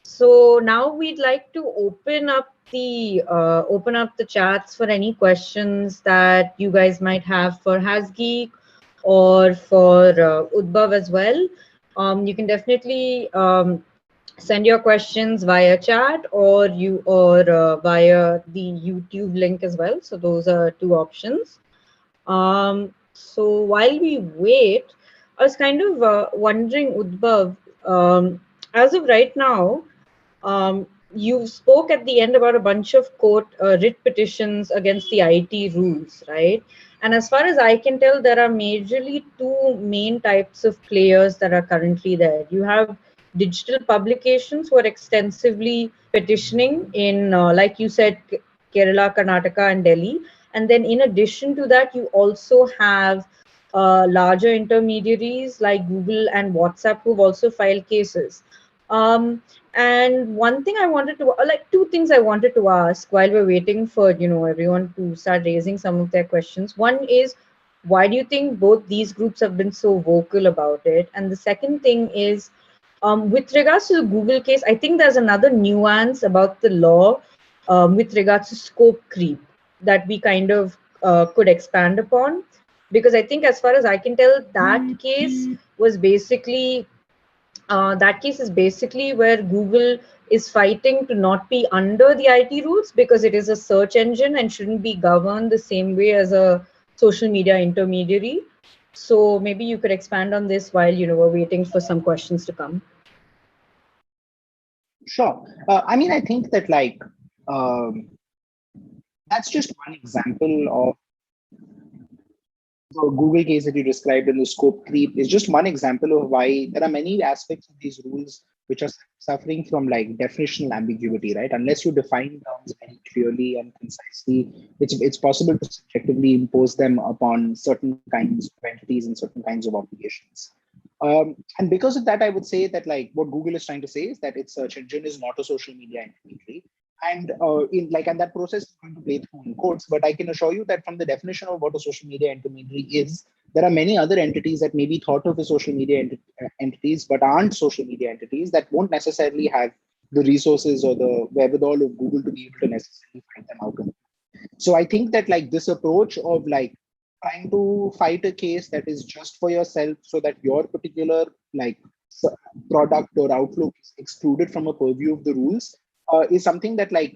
So now we'd like to open up the chats for any questions that you guys might have for Hasgeek or for Udbhav as well. You can definitely send your questions via chat or via the YouTube link as well. So those are two options. So while we wait, I was kind of wondering, Udbhav, as of right now, you spoke at the end about a bunch of court writ petitions against the IT rules, right? And as far as I can tell, there are majorly two main types of players that are currently there. You have digital publications who are extensively petitioning in, like you said, Kerala, Karnataka, and Delhi. And then in addition to that, you also have larger intermediaries like Google and WhatsApp who've also filed cases. And one thing I wanted to, two things I wanted to ask while we're waiting for, everyone to start raising some of their questions. One is, why do you think both these groups have been so vocal about it? And the second thing is, with regards to the Google case, I think there's another nuance about the law with regards to scope creep that we kind of could expand upon. Because I think as far as I can tell, that case was basically where Google is fighting to not be under the IT rules because it is a search engine and shouldn't be governed the same way as a social media intermediary. So maybe you could expand on this while we're waiting for some questions to come. Sure. I mean, I think that like that's just one example of the Google case that you described in the scope creep is just one example of why there are many aspects of these rules which are suffering from like definitional ambiguity, right? Unless you define terms very clearly and concisely, it's possible to subjectively impose them upon certain kinds of entities and certain kinds of obligations. And because of that, I would say that like what Google is trying to say is that its search engine is not a social media intermediary. And that process is going to play through in courts. But I can assure you that from the definition of what a social media intermediary is, there are many other entities that may be thought of as social media entities, but aren't social media entities, that won't necessarily have the resources or the wherewithal of Google to be able to necessarily fight them out. So I think that like this approach of like trying to fight a case that is just for yourself so that your particular like product or outlook is excluded from a purview of the rules is something that like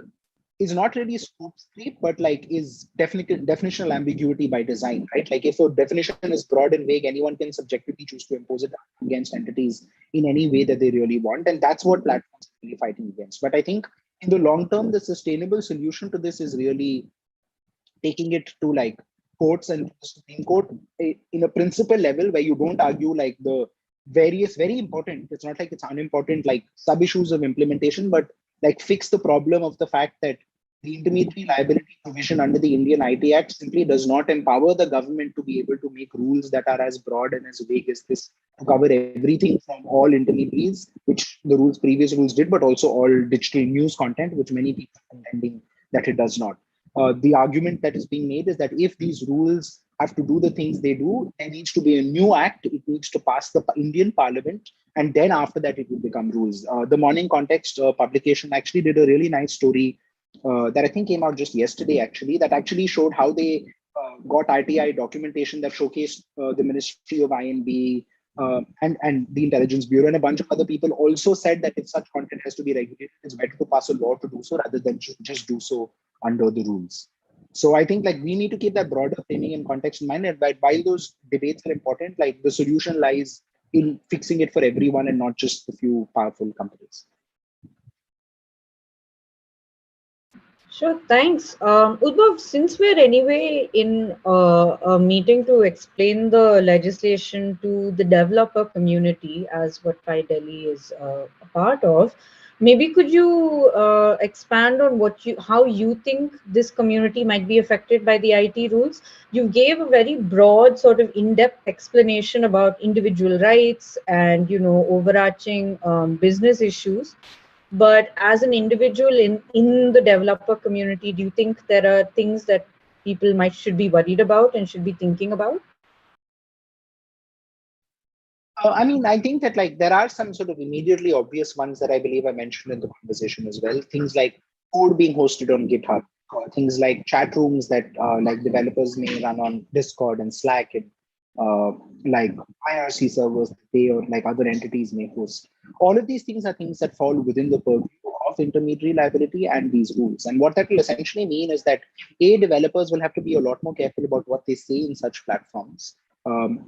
is not really scope creep, but like is definitely definitional ambiguity by design, right? Like if a definition is broad and vague, anyone can subjectively choose to impose it against entities in any way that they really want. And that's what platforms are really fighting against. But I think in the long term, the sustainable solution to this is really taking it to like courts and the Supreme Court in a principle level where you don't argue like the various very important, it's not like it's unimportant, like sub issues of implementation, but like fix the problem of the fact that the intermediary liability provision under the Indian IT Act simply does not empower the government to be able to make rules that are as broad and as vague as this to cover everything from all intermediaries, which the previous rules did, but also all digital news content, which many people are contending that it does not. The argument that is being made is that if these rules have to do the things they do, there needs to be a new act. It needs to pass the Indian Parliament, and then after that, it will become rules. The Morning Context publication actually did a really nice story that I think came out just yesterday, actually, that actually showed how they got RTI documentation that showcased the Ministry of INB and the Intelligence Bureau, and a bunch of other people also said that if such content has to be regulated, it's better to pass a law to do so rather than just do so under the rules. So I think like we need to keep that broader framing and context in mind. And while those debates are important, like the solution lies in fixing it for everyone and not just the few powerful companies. Sure, thanks. Udbhav, since we're anyway in a meeting to explain the legislation to the developer community, as what Pi Delhi is a part of, maybe could you expand on how you think this community might be affected by the IT rules? You gave a very broad sort of in-depth explanation about individual rights and overarching business issues. But as an individual in the developer community, do you think there are things that people should be worried about and should be thinking about? I mean, I think that like there are some sort of immediately obvious ones that I believe I mentioned in the conversation as well. Things like code being hosted on GitHub, things like chat rooms that like developers may run on Discord and Slack, and like IRC servers that they or like other entities may host. All of these things are things that fall within the purview of intermediary liability and these rules. And what that will essentially mean is that developers will have to be a lot more careful about what they say in such platforms,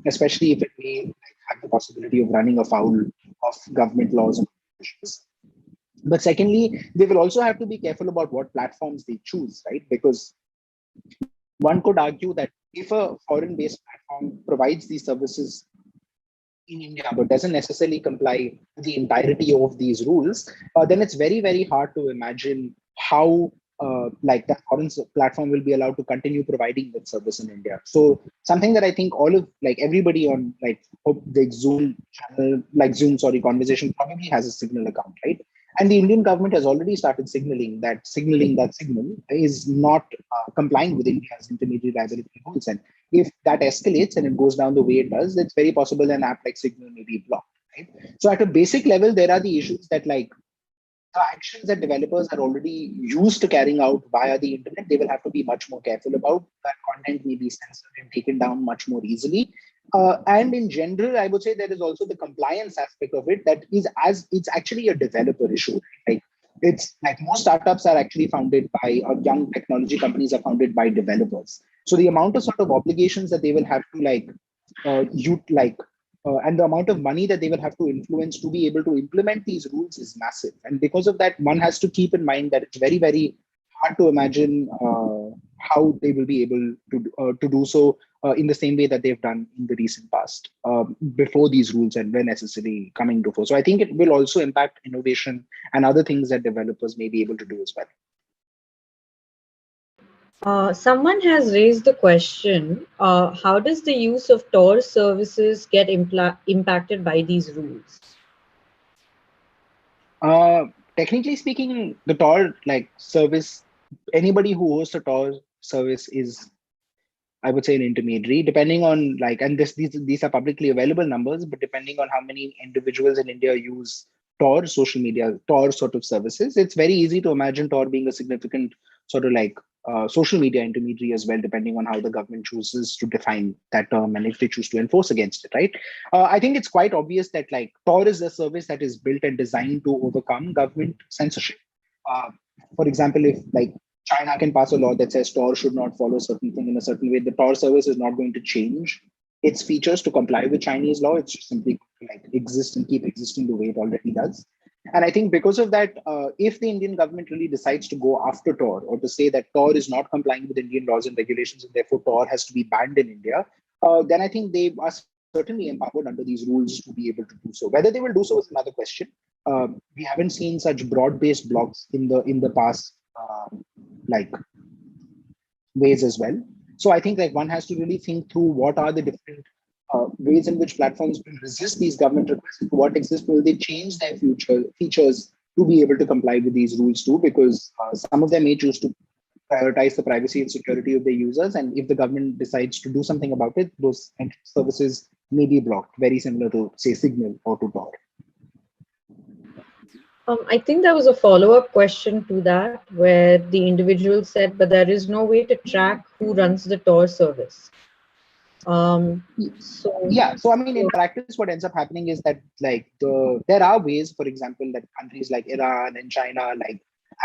especially if it may have the possibility of running afoul of government laws and regulations. But secondly, they will also have to be careful about what platforms they choose, right? Because one could argue that if a foreign-based platform provides these services in India, but doesn't necessarily comply with the entirety of these rules, then it's very, very hard to imagine how like that foreign platform will be allowed to continue providing that service in India. So something that I think all of like everybody on like the Zoom channel, like Zoom, sorry, conversation probably has a Signal account, right? And the Indian government has already started signaling that Signal is not complying with India's intermediary liability rules. And if that escalates and it goes down the way it does, it's very possible an app like Signal may be blocked, right? So at a basic level, there are the issues that like the actions that developers are already used to carrying out via the internet, they will have to be much more careful about. That content may be censored and taken down much more easily. And in general, I would say there is also the compliance aspect of it that is it's actually a developer issue. Like it's like most startups are actually founded by young technology companies are founded by developers. So the amount of sort of obligations that they will have to like and the amount of money that they will have to influence to be able to implement these rules is massive. And because of that, one has to keep in mind that it's very, very hard to imagine how they will be able to do so in the same way that they've done in the recent past before these rules and were necessarily coming to force. So I think it will also impact innovation and other things that developers may be able to do as well. Someone has raised the question, how does the use of Tor services get impacted by these rules? Technically speaking, the Tor service, anybody who hosts a Tor service is, I would say, an intermediary, depending on and these are publicly available numbers, but depending on how many individuals in India use Tor social media, Tor sort of services, it's very easy to imagine Tor being a significant sort of social media intermediary as well, depending on how the government chooses to define that term and if they choose to enforce against it, right? I think it's quite obvious that Tor is a service that is built and designed to overcome government censorship. Uh, for example, if China can pass a law that says Tor should not follow certain thing in a certain way, the Tor service is not going to change its features to comply with Chinese law. It's just simply exist and keep existing the way it already does. And I think because of that, if the Indian government really decides to go after Tor or to say that Tor is not complying with Indian laws and regulations and therefore Tor has to be banned in India, then I think they are certainly empowered under these rules to be able to do so. Whether they will do so is another question. We haven't seen such broad-based blocks in the past ways as well. So I think one has to really think through what are the different ways in which platforms will resist these government requests. To what extent will they change their future features to be able to comply with these rules too? Because some of them may choose to prioritize the privacy and security of their users. And if the government decides to do something about it, those services may be blocked, very similar to, say, Signal or to Tor. I think there was a follow-up question to that where the individual said, but there is no way to track who runs the Tor service. So I mean, in practice, what ends up happening is that there are ways, for example, that countries like Iran and China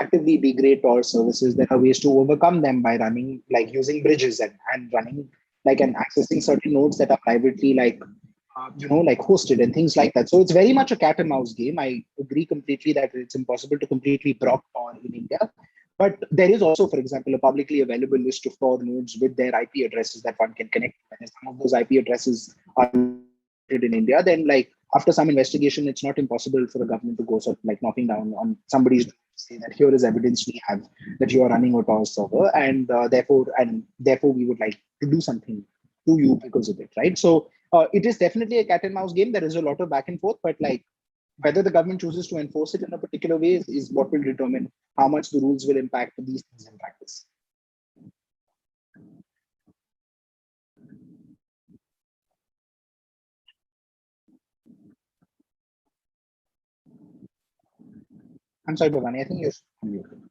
actively degrade Tor services. There are ways to overcome them by running using bridges and running and accessing certain nodes that are privately hosted and things like that. So it's very much a cat and mouse game. I agree completely that it's impossible to completely block Tor in India. But there is also, for example, a publicly available list of Tor nodes with their IP addresses that one can connect to. And if some of those IP addresses are located in India, then after some investigation, it's not impossible for the government to go sort of knocking down on somebody's door to say that here is evidence we have that you are running a Tor server, and therefore we would like to do something to you because of it, right? So it is definitely a cat and mouse game. There is a lot of back and forth, but whether the government chooses to enforce it in a particular way is what will determine how much the rules will impact these things in practice. I'm sorry, Bhavani, I think you're muted.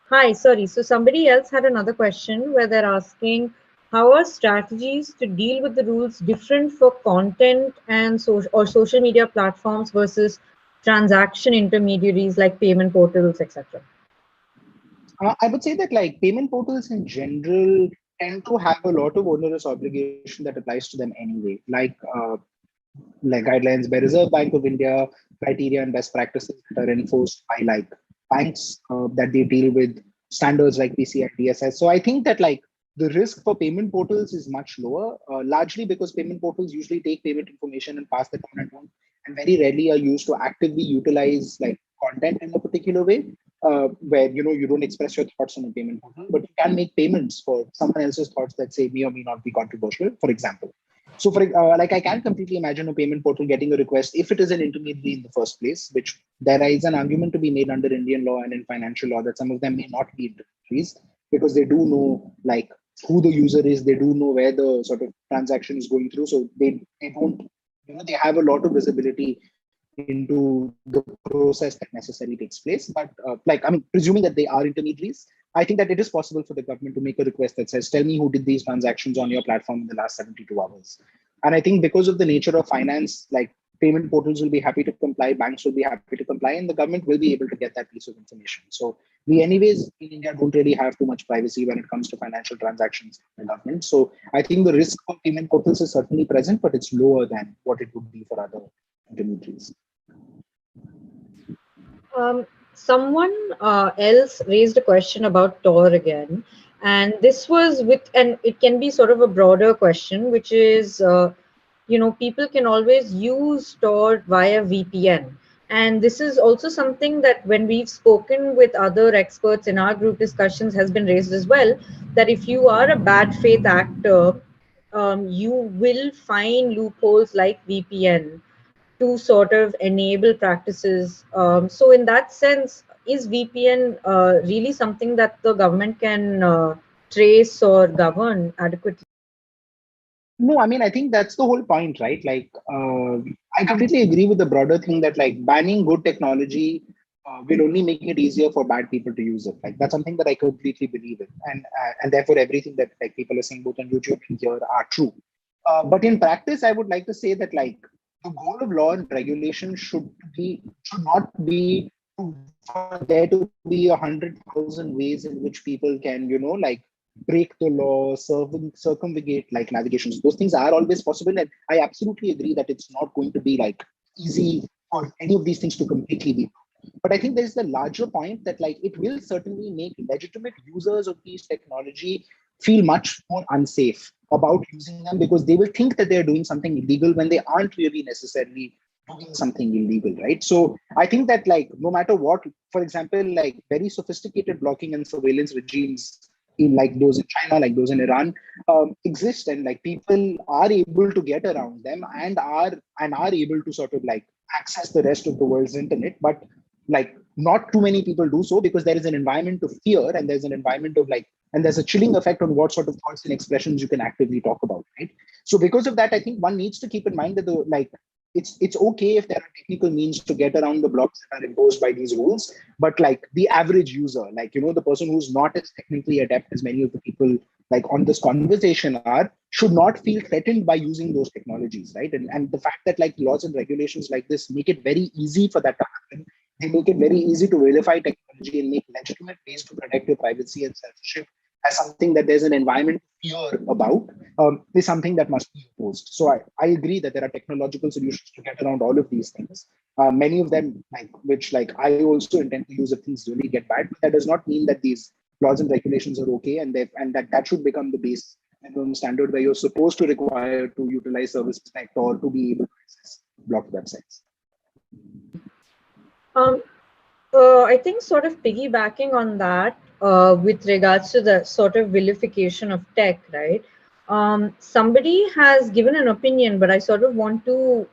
Hi, sorry. So somebody else had another question where they're asking, how are strategies to deal with the rules different for content and social media platforms versus transaction intermediaries like payment portals, etc.? I would say that payment portals in general tend to have a lot of onerous obligation that applies to them anyway. Guidelines by Reserve Bank of India, criteria and best practices that are enforced by banks that they deal with, standards like PCI DSS. So I think that the risk for payment portals is much lower, largely because payment portals usually take payment information and pass that on and very rarely are used to actively utilize content in a particular way, where you don't express your thoughts on a payment portal, but you can make payments for someone else's thoughts that say may or may not be controversial, for example. So for I can completely imagine a payment portal getting a request if it is an intermediary in the first place, which there is an argument to be made under Indian law and in financial law that some of them may not be intermediaries because they do know who the user is, they do know where the sort of transaction is going through, so they don't they have a lot of visibility into the process that necessarily takes place. But presuming that they are intermediaries, I think that it is possible for the government to make a request that says, tell me who did these transactions on your platform in the last 72 hours. And I think because of the nature of finance, payment portals will be happy to comply, banks will be happy to comply, and the government will be able to get that piece of information. So we anyways in India don't really have too much privacy when it comes to financial transactions in the government. So I think the risk of payment portals is certainly present, but it's lower than what it would be for other intermediaries. Someone else raised a question about Tor again, and this was with, and it can be sort of a broader question, which is, people can always use Tor via VPN. And this is also something that when we've spoken with other experts in our group discussions has been raised as well, that if you are a bad faith actor, you will find loopholes like VPN to sort of enable practices. So in that sense, is VPN really something that the government can trace or govern adequately? No, I mean, I think that's the whole point, right? Like, I completely agree with the broader thing that like banning good technology will only make it easier for bad people to use it. Like that's something that I completely believe in, and therefore everything that like people are saying both on YouTube and here are true. But in practice, I would like to say that like the goal of law and regulation should not be for there to be 100,000 ways in which people can like break the law, circumvent like navigations. Those things are always possible, and I absolutely agree that it's not going to be like easy for any of these things to completely be. But I think there's the larger point that like it will certainly make legitimate users of these technology feel much more unsafe about using them because they will think that they're doing something illegal when they aren't really necessarily doing something illegal, right? So I think that like no matter what, for example, like very sophisticated blocking and surveillance regimes in like those in China, like those in Iran, exist, and like people are able to get around them and are able to sort of like access the rest of the world's internet, but like not too many people do so because there is an environment of fear and there's an environment of like and there's a chilling effect on what sort of thoughts and expressions you can actively talk about, right? So because of that, I think one needs to keep in mind that the like it's okay if there are technical means to get around the blocks that are imposed by these rules, but like the average user, like the person who's not as technically adept as many of the people like on this conversation are, should not feel threatened by using those technologies, right? And the fact that like laws and regulations like this make it very easy for that to happen. They make it very easy to vilify technology and make legitimate ways to protect your privacy and censorship as something that there's an environment fear about, is something that must be opposed. So I agree that there are technological solutions to get around all of these things. Many of them, like which like I also intend to use if things really get bad. But that does not mean that these laws and regulations are okay, and that should become the base minimum standard where you're supposed to require to utilize services like Tor to be able to access blocked websites. Um, I think sort of piggybacking on that with regards to the sort of vilification of tech, right? Somebody has given an opinion, but I sort of want to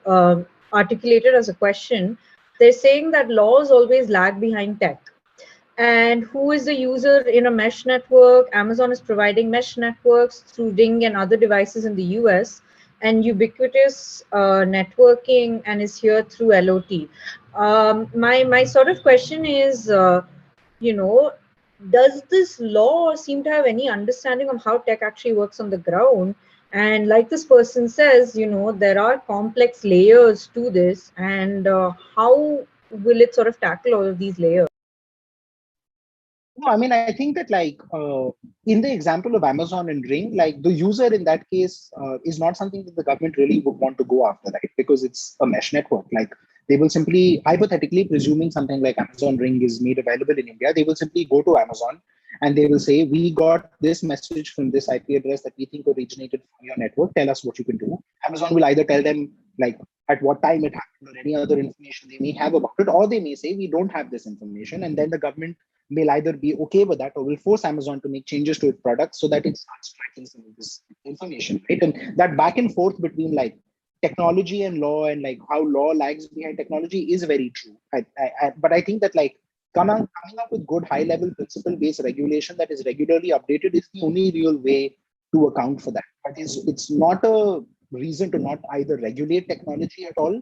articulate it as a question. They're saying that laws always lag behind tech. And who is the user in a mesh network? Amazon is providing mesh networks through Ring and other devices in the US, and ubiquitous networking, and is here through LOT. My sort of question is, you know, does this law seem to have any understanding of how tech actually works on the ground? And like this person says, there are complex layers to this, and how will it sort of tackle all of these layers? No, I mean, I think that like in the example of Amazon and Ring, like the user in that case is not something that the government really would want to go after, right? Because it's a mesh network. Like they will simply, hypothetically, presuming something like Amazon Ring is made available in India, they will simply go to Amazon and they will say, we got this message from this IP address that we think originated from your network. Tell us what you can do. Amazon will either tell them like at what time it happened or any other information they may have about it, or they may say, we don't have this information. And then the government will either be okay with that or will force Amazon to make changes to its product so that it starts tracking some of this information, right? And that back and forth between like technology and law and like how law lags behind technology is very true. But I think that like coming up with good high level principle based regulation that is regularly updated is the only real way to account for that. But it's not a reason to not either regulate technology at all.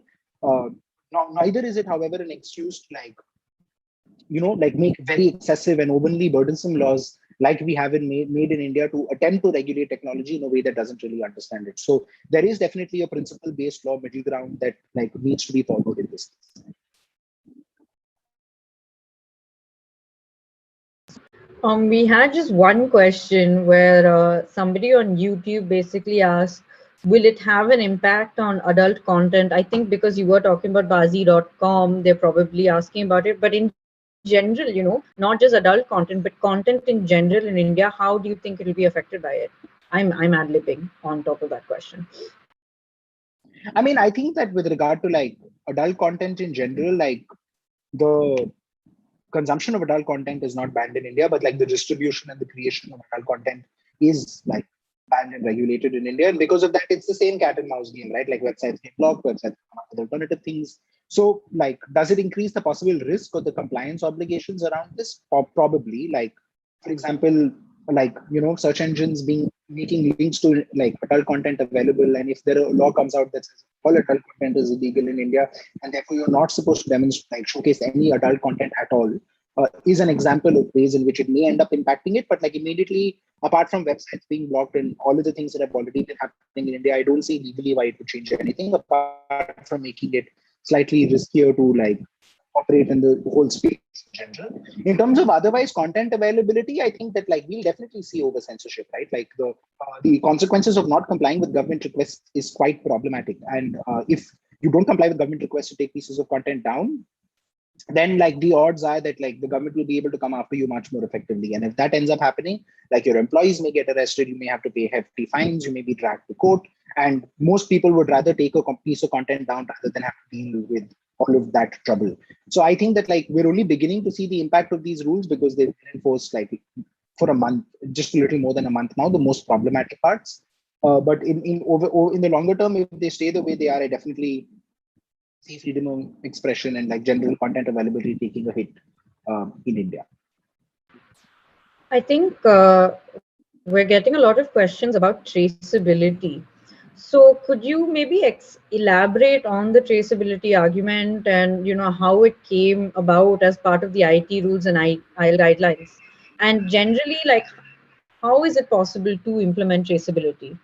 Neither is it, however, an excuse to like like make very excessive and overly burdensome laws like we have made in India to attempt to regulate technology in a way that doesn't really understand it. So there is definitely a principle-based law middle ground that like needs to be followed in this case. We had just one question where somebody on YouTube basically asked, will it have an impact on adult content? I think because you were talking about Bazi.com, they're probably asking about it. But in general, not just adult content, but content in general in India, how do you think it'll be affected by it? I'm ad-libbing on top of that question. I mean, I think that with regard to like adult content in general, like the consumption of adult content is not banned in India, but like the distribution and the creation of adult content is like banned and regulated in India. And because of that, it's the same cat and mouse game, right? Like websites get blocked, websites come up with alternative things. So, like, does it increase the possible risk or the compliance obligations around this? Probably. Like, for example, like search engines being making links to like adult content available, and if there a law comes out that says all adult content is illegal in India, and therefore you're not supposed to demonstrate like showcase any adult content at all, is an example of ways in which it may end up impacting it. But like immediately, apart from websites being blocked and all of the things that have already been happening in India, I don't see legally why it would change anything apart from making it slightly riskier to like operate in the whole space in general. In terms of otherwise content availability, I think that like we'll definitely see over censorship, right? Like the consequences of not complying with government requests is quite problematic. And if you don't comply with government requests to take pieces of content down, then like the odds are that like the government will be able to come after you much more effectively. And if that ends up happening, like your employees may get arrested, you may have to pay hefty fines, you may be dragged to court, and most people would rather take a piece of content down rather than have to deal with all of that trouble. So I think that like we're only beginning to see the impact of these rules because they've been enforced like for a month, just a little more than a month now, the most problematic parts. But in the longer term, if they stay the way they are, I definitely see freedom of expression and like general content availability taking a hit in India. I think we're getting a lot of questions about traceability. So could you maybe elaborate on the traceability argument and how it came about as part of the IT rules and IL guidelines? And generally, like how is it possible to implement traceability?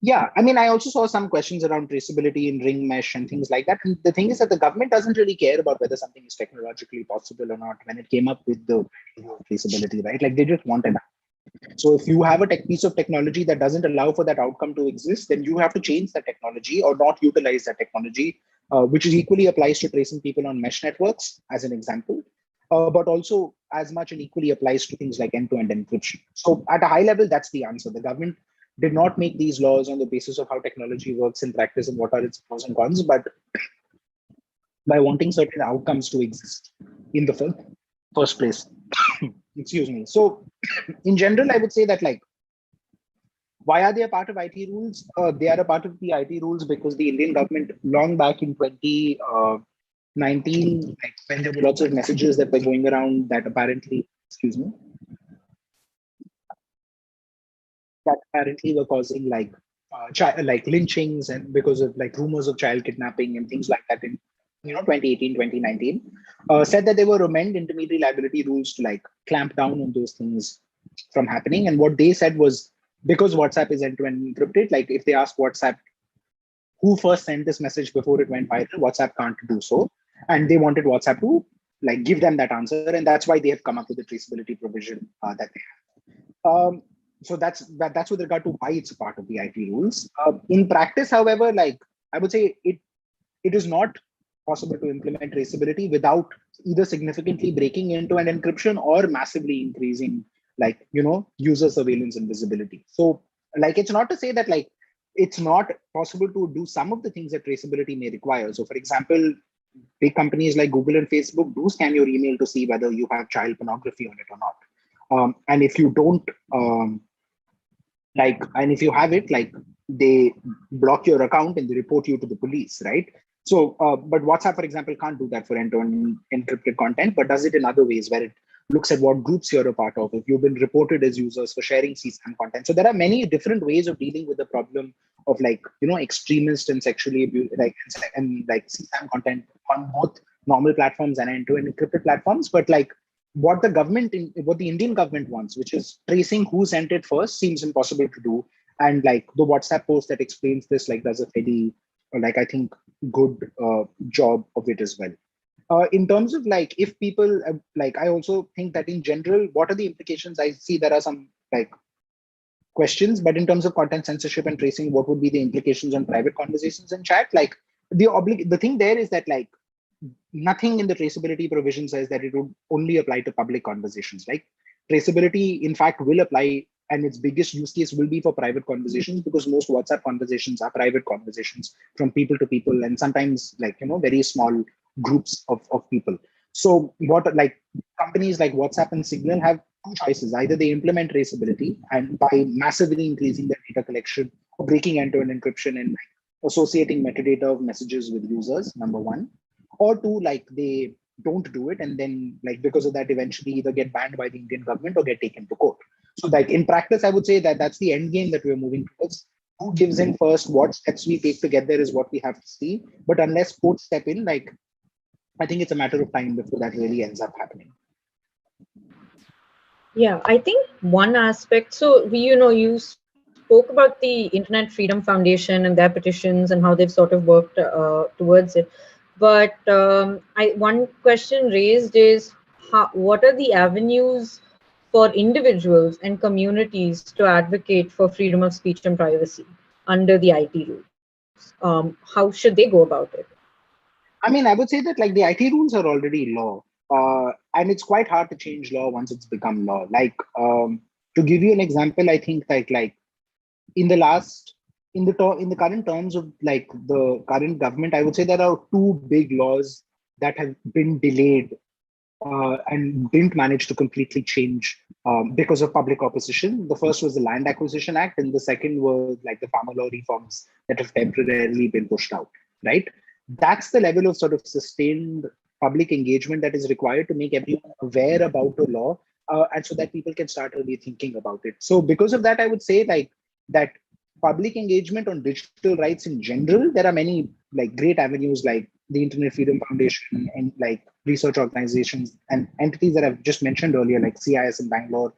Yeah, I mean, I also saw some questions around traceability in ring mesh and things like that. And the thing is that the government doesn't really care about whether something is technologically possible or not when it came up with the traceability, right? Like they just want an. So if you have a piece of technology that doesn't allow for that outcome to exist, then you have to change that technology or not utilize that technology, which is equally applies to tracing people on mesh networks, as an example. But also as much and equally applies to things like end-to-end encryption. So at a high level, that's the answer. The government did not make these laws on the basis of how technology works in practice and what are its pros and cons, but by wanting certain outcomes to exist in the first place. Excuse me. So in general, I would say that like, why are they a part of IT rules? They are a part of the IT rules because the Indian government, long back in 2019, like when there were lots of messages that were going around that apparently, excuse me, that apparently were causing like like lynchings and because of like rumors of child kidnapping and things like that in 2018, 2019, said that they were amend intermediary liability rules to like clamp down on those things from happening. And what they said was because WhatsApp is end-to-end encrypted, like if they ask WhatsApp who first sent this message before it went viral, WhatsApp can't do so. And they wanted WhatsApp to like give them that answer. And that's why they have come up with the traceability provision that they have. So that's with regard to why it's a part of the IT rules. In practice, however, like I would say it is not possible to implement traceability without either significantly breaking into an encryption or massively increasing like user surveillance and visibility. So like it's not to say that like it's not possible to do some of the things that traceability may require. So for example, big companies like Google and Facebook do scan your email to see whether you have child pornography on it or not. And if you don't and if you have it, like they block your account and they report you to the police, right? So, but WhatsApp, for example, can't do that for end-to-end encrypted content, but does it in other ways where it looks at what groups you're a part of, if you've been reported as users for sharing CSAM content. So there are many different ways of dealing with the problem of like, extremist and sexually abuse, and CSAM content on both normal platforms and end-to-end encrypted platforms. But like, what the Indian government wants, which is tracing who sent it first, seems impossible to do. And like the WhatsApp post that explains this, like does a fairly, I think, good job of it as well. In terms of like, if people I also think that in general, what are the implications? I see there are some like questions. But in terms of content censorship and tracing, what would be the implications on private conversations and chat? Like the thing there is that like nothing in the traceability provision says that it would only apply to public conversations. Like traceability, in fact, will apply, and its biggest use case will be for private conversations, because most WhatsApp conversations are private conversations from people to people, and sometimes like, very small groups of people. So what like companies like WhatsApp and Signal have two choices. Either they implement traceability and by massively increasing their data collection or breaking end-to-end encryption and like associating metadata of messages with users, number one, or two, like they don't do it, and then like because of that eventually either get banned by the Indian government or get taken to court. So like in practice, I would say that that's the end game that we're moving towards. Who gives in first, what steps we take to get there is what we have to see. But unless courts step in, like I think it's a matter of time before that really ends up happening. Yeah, I think one aspect, so you spoke about the Internet Freedom Foundation and their petitions and how they've sort of worked towards it. But one question raised is, what are the avenues for individuals and communities to advocate for freedom of speech and privacy under the IT rules? How should they go about it? I mean, I would say that like the IT rules are already law, and it's quite hard to change law once it's become law. Like to give you an example, I think like in the last in the current terms of like the current government, I would say there are two big laws that have been delayed and didn't manage to completely change because of public opposition. The first was the Land Acquisition Act, and the second was like the farmer law reforms that have temporarily been pushed out. Right, that's the level of sort of sustained public engagement that is required to make everyone aware about the law, and so that people can start really thinking about it. So because of that, I would say like that public engagement on digital rights in general, there are many like great avenues like the Internet Freedom Foundation and like research organizations and entities that I've just mentioned earlier, like CIS in Bangalore,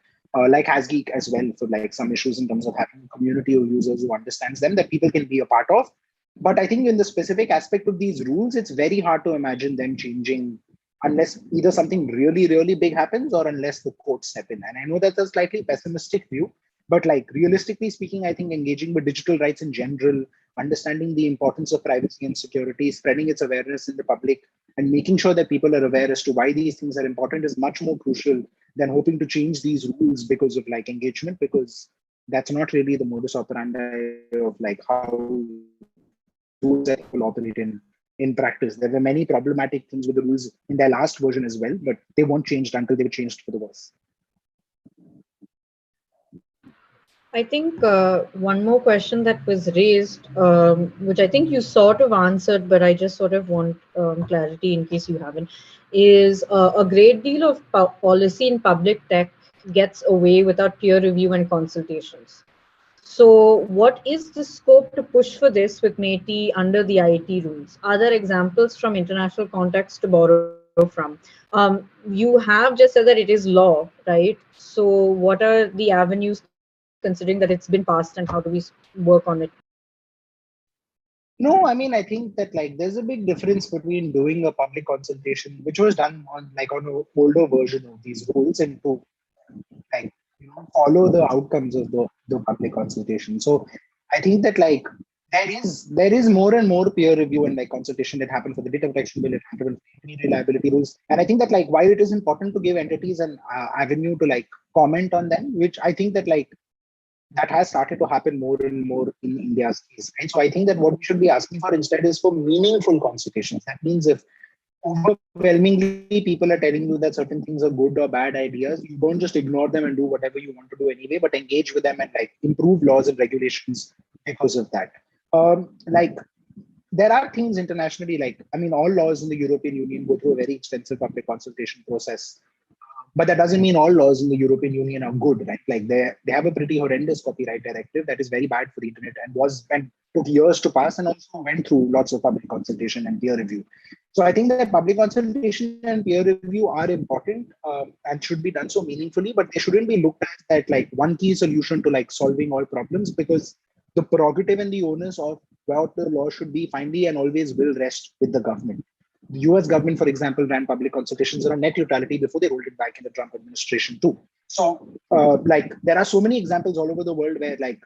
like Hasgeek as well, for like some issues in terms of having a community of users who understands them that people can be a part of. But I think in the specific aspect of these rules, it's very hard to imagine them changing unless either something really, really big happens or unless the courts step in. And I know that's a slightly pessimistic view, but like realistically speaking, I think engaging with digital rights in general, understanding the importance of privacy and security, spreading its awareness in the public, and making sure that people are aware as to why these things are important is much more crucial than hoping to change these rules because of like engagement, because that's not really the modus operandi of like how rules that people operate in practice. There were many problematic things with the rules in their last version as well, but they weren't changed until they were changed for the worse. I think one more question that was raised, which I think you sort of answered, but I just sort of want clarity in case you haven't, is a great deal of policy in public tech gets away without peer review and consultations. So what is the scope to push for this with METI under the IT rules? Are there examples from international context to borrow from? You have just said that it is law, right? So what are the avenues considering that it's been passed and how do we work on it? No, I mean, I think that like there's a big difference between doing a public consultation, which was done on like on an older version of these rules, and to like follow the outcomes of the public consultation. So I think that like there is more and more peer review and like consultation that happened for the data protection bill, it happened for the reliability rules. And I think that like while it is important to give entities an avenue to like comment on them, which I think that like that has started to happen more and more in India's case, right? So I think that what we should be asking for instead is for meaningful consultations. That means if overwhelmingly people are telling you that certain things are good or bad ideas, you don't just ignore them and do whatever you want to do anyway, but engage with them and like improve laws and regulations because of that. Like there are things internationally, like I mean, all laws in the European Union go through a very extensive public consultation process. But that doesn't mean all laws in the European Union are good, right? Like they have a pretty horrendous copyright directive that is very bad for the internet and took years to pass and also went through lots of public consultation and peer review. So I think that public consultation and peer review are important and should be done so meaningfully, but they shouldn't be looked at like one key solution to like solving all problems, because the prerogative and the onus of what the law should be finally and always will rest with the government. The US government, for example, ran public consultations around net neutrality before they rolled it back in the Trump administration too. So, like, there are so many examples all over the world where, like,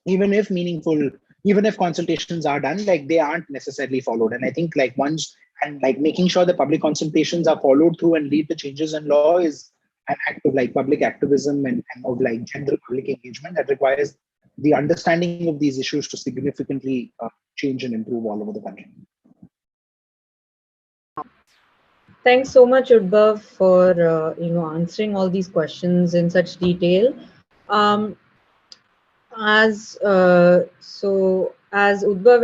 even if meaningful, even if consultations are done, like, they aren't necessarily followed. And I think, like, once, and like making sure the public consultations are followed through and lead to changes in law is an act of like public activism and of like general public engagement that requires the understanding of these issues to significantly change and improve all over the country. Thanks so much, Udbhav, for answering all these questions in such detail. Um, as Udbhav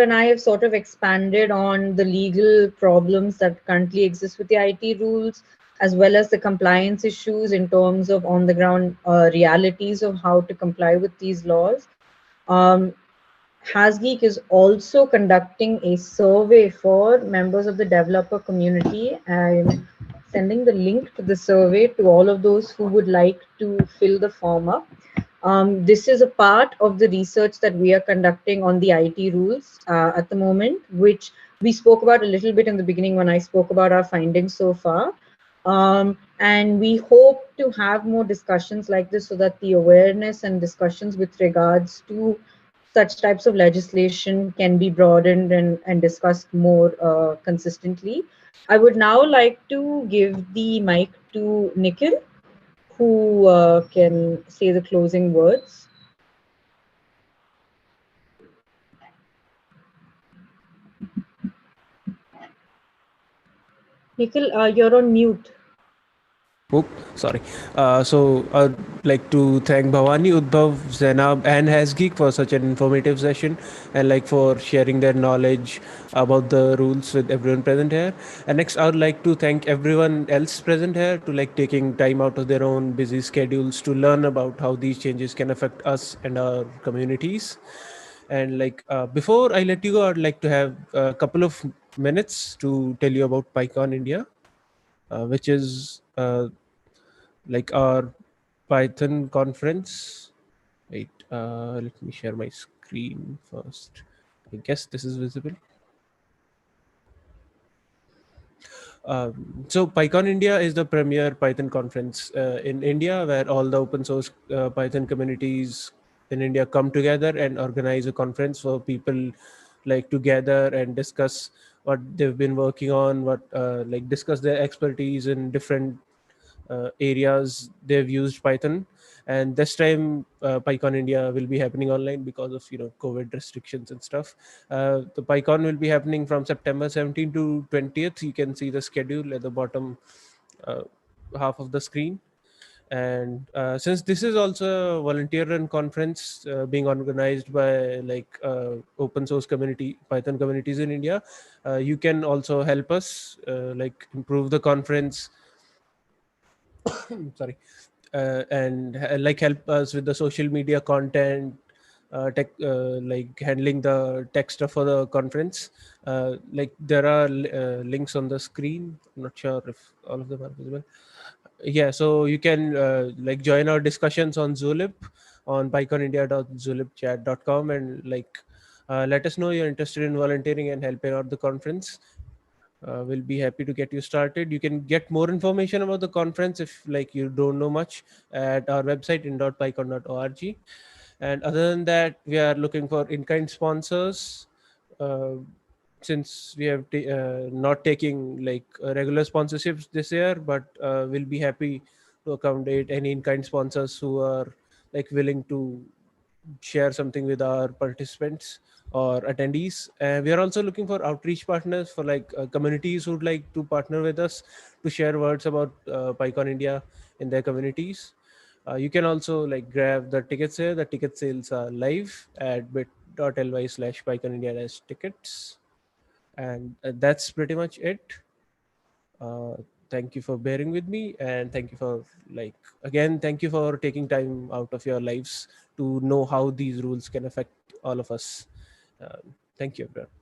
and I have sort of expanded on the legal problems that currently exist with the IT rules, as well as the compliance issues in terms of on the ground realities of how to comply with these laws. Um, Hasgeek is also conducting a survey for members of the developer community. I'm sending the link to the survey to all of those who would like to fill the form up. This is a part of the research that we are conducting on the IT rules at the moment, which we spoke about a little bit in the beginning when I spoke about our findings so far. And we hope to have more discussions like this so that the awareness and discussions with regards to such types of legislation can be broadened and discussed more consistently. I would now like to give the mic to Nikhil, who can say the closing words. Nikhil, you're on mute. Oh, sorry. So I'd like to thank Bhavani, Udbhav, Zainab, and Hasgeek for such an informative session, and like for sharing their knowledge about the rules with everyone present here. And next, I would like to thank everyone else present here to like taking time out of their own busy schedules to learn about how these changes can affect us and our communities. And like before I let you go, I'd like to have a couple of minutes to tell you about PyCon India, which is like our Python conference. Wait, let me share my screen first. I guess this is visible. So PyCon India is the premier Python conference in India, where all the open source Python communities in India come together and organize a conference for people like to gather and discuss what they've been working on, what like discuss their expertise in different areas they've used Python. And this time PyCon India will be happening online because of COVID restrictions and stuff. The PyCon will be happening from September 17th to 20th. You can see the schedule at the bottom uh, half of the screen. And since this is also a volunteer run conference being organized by like open source community Python communities in India, you can also help us like improve the conference. Sorry. And like help us with the social media content, tech, like handling the tech stuff for the conference. Like there are links on the screen. I'm not sure if all of them are visible. Yeah, so you can like join our discussions on Zulip on pyconindia.zulipchat.com, and like let us know you're interested in volunteering and helping out the conference. We'll be happy to get you started. You can get more information about the conference if like you don't know much at our website in.pycon.org. And other than that, we are looking for in-kind sponsors. Uh, since we have not taking like regular sponsorships this year, but we'll be happy to accommodate any in-kind sponsors who are like willing to share something with our participants or attendees. And we are also looking for outreach partners for like communities who would like to partner with us to share words about PyCon India in their communities. You can also like grab the tickets here. The ticket sales are live at bit.ly/PyCon India tickets. And that's pretty much it. uh, Thank you for bearing with me, and thank you for like again thank you for taking time out of your lives to know how these rules can affect all of us. Thank you, everyone.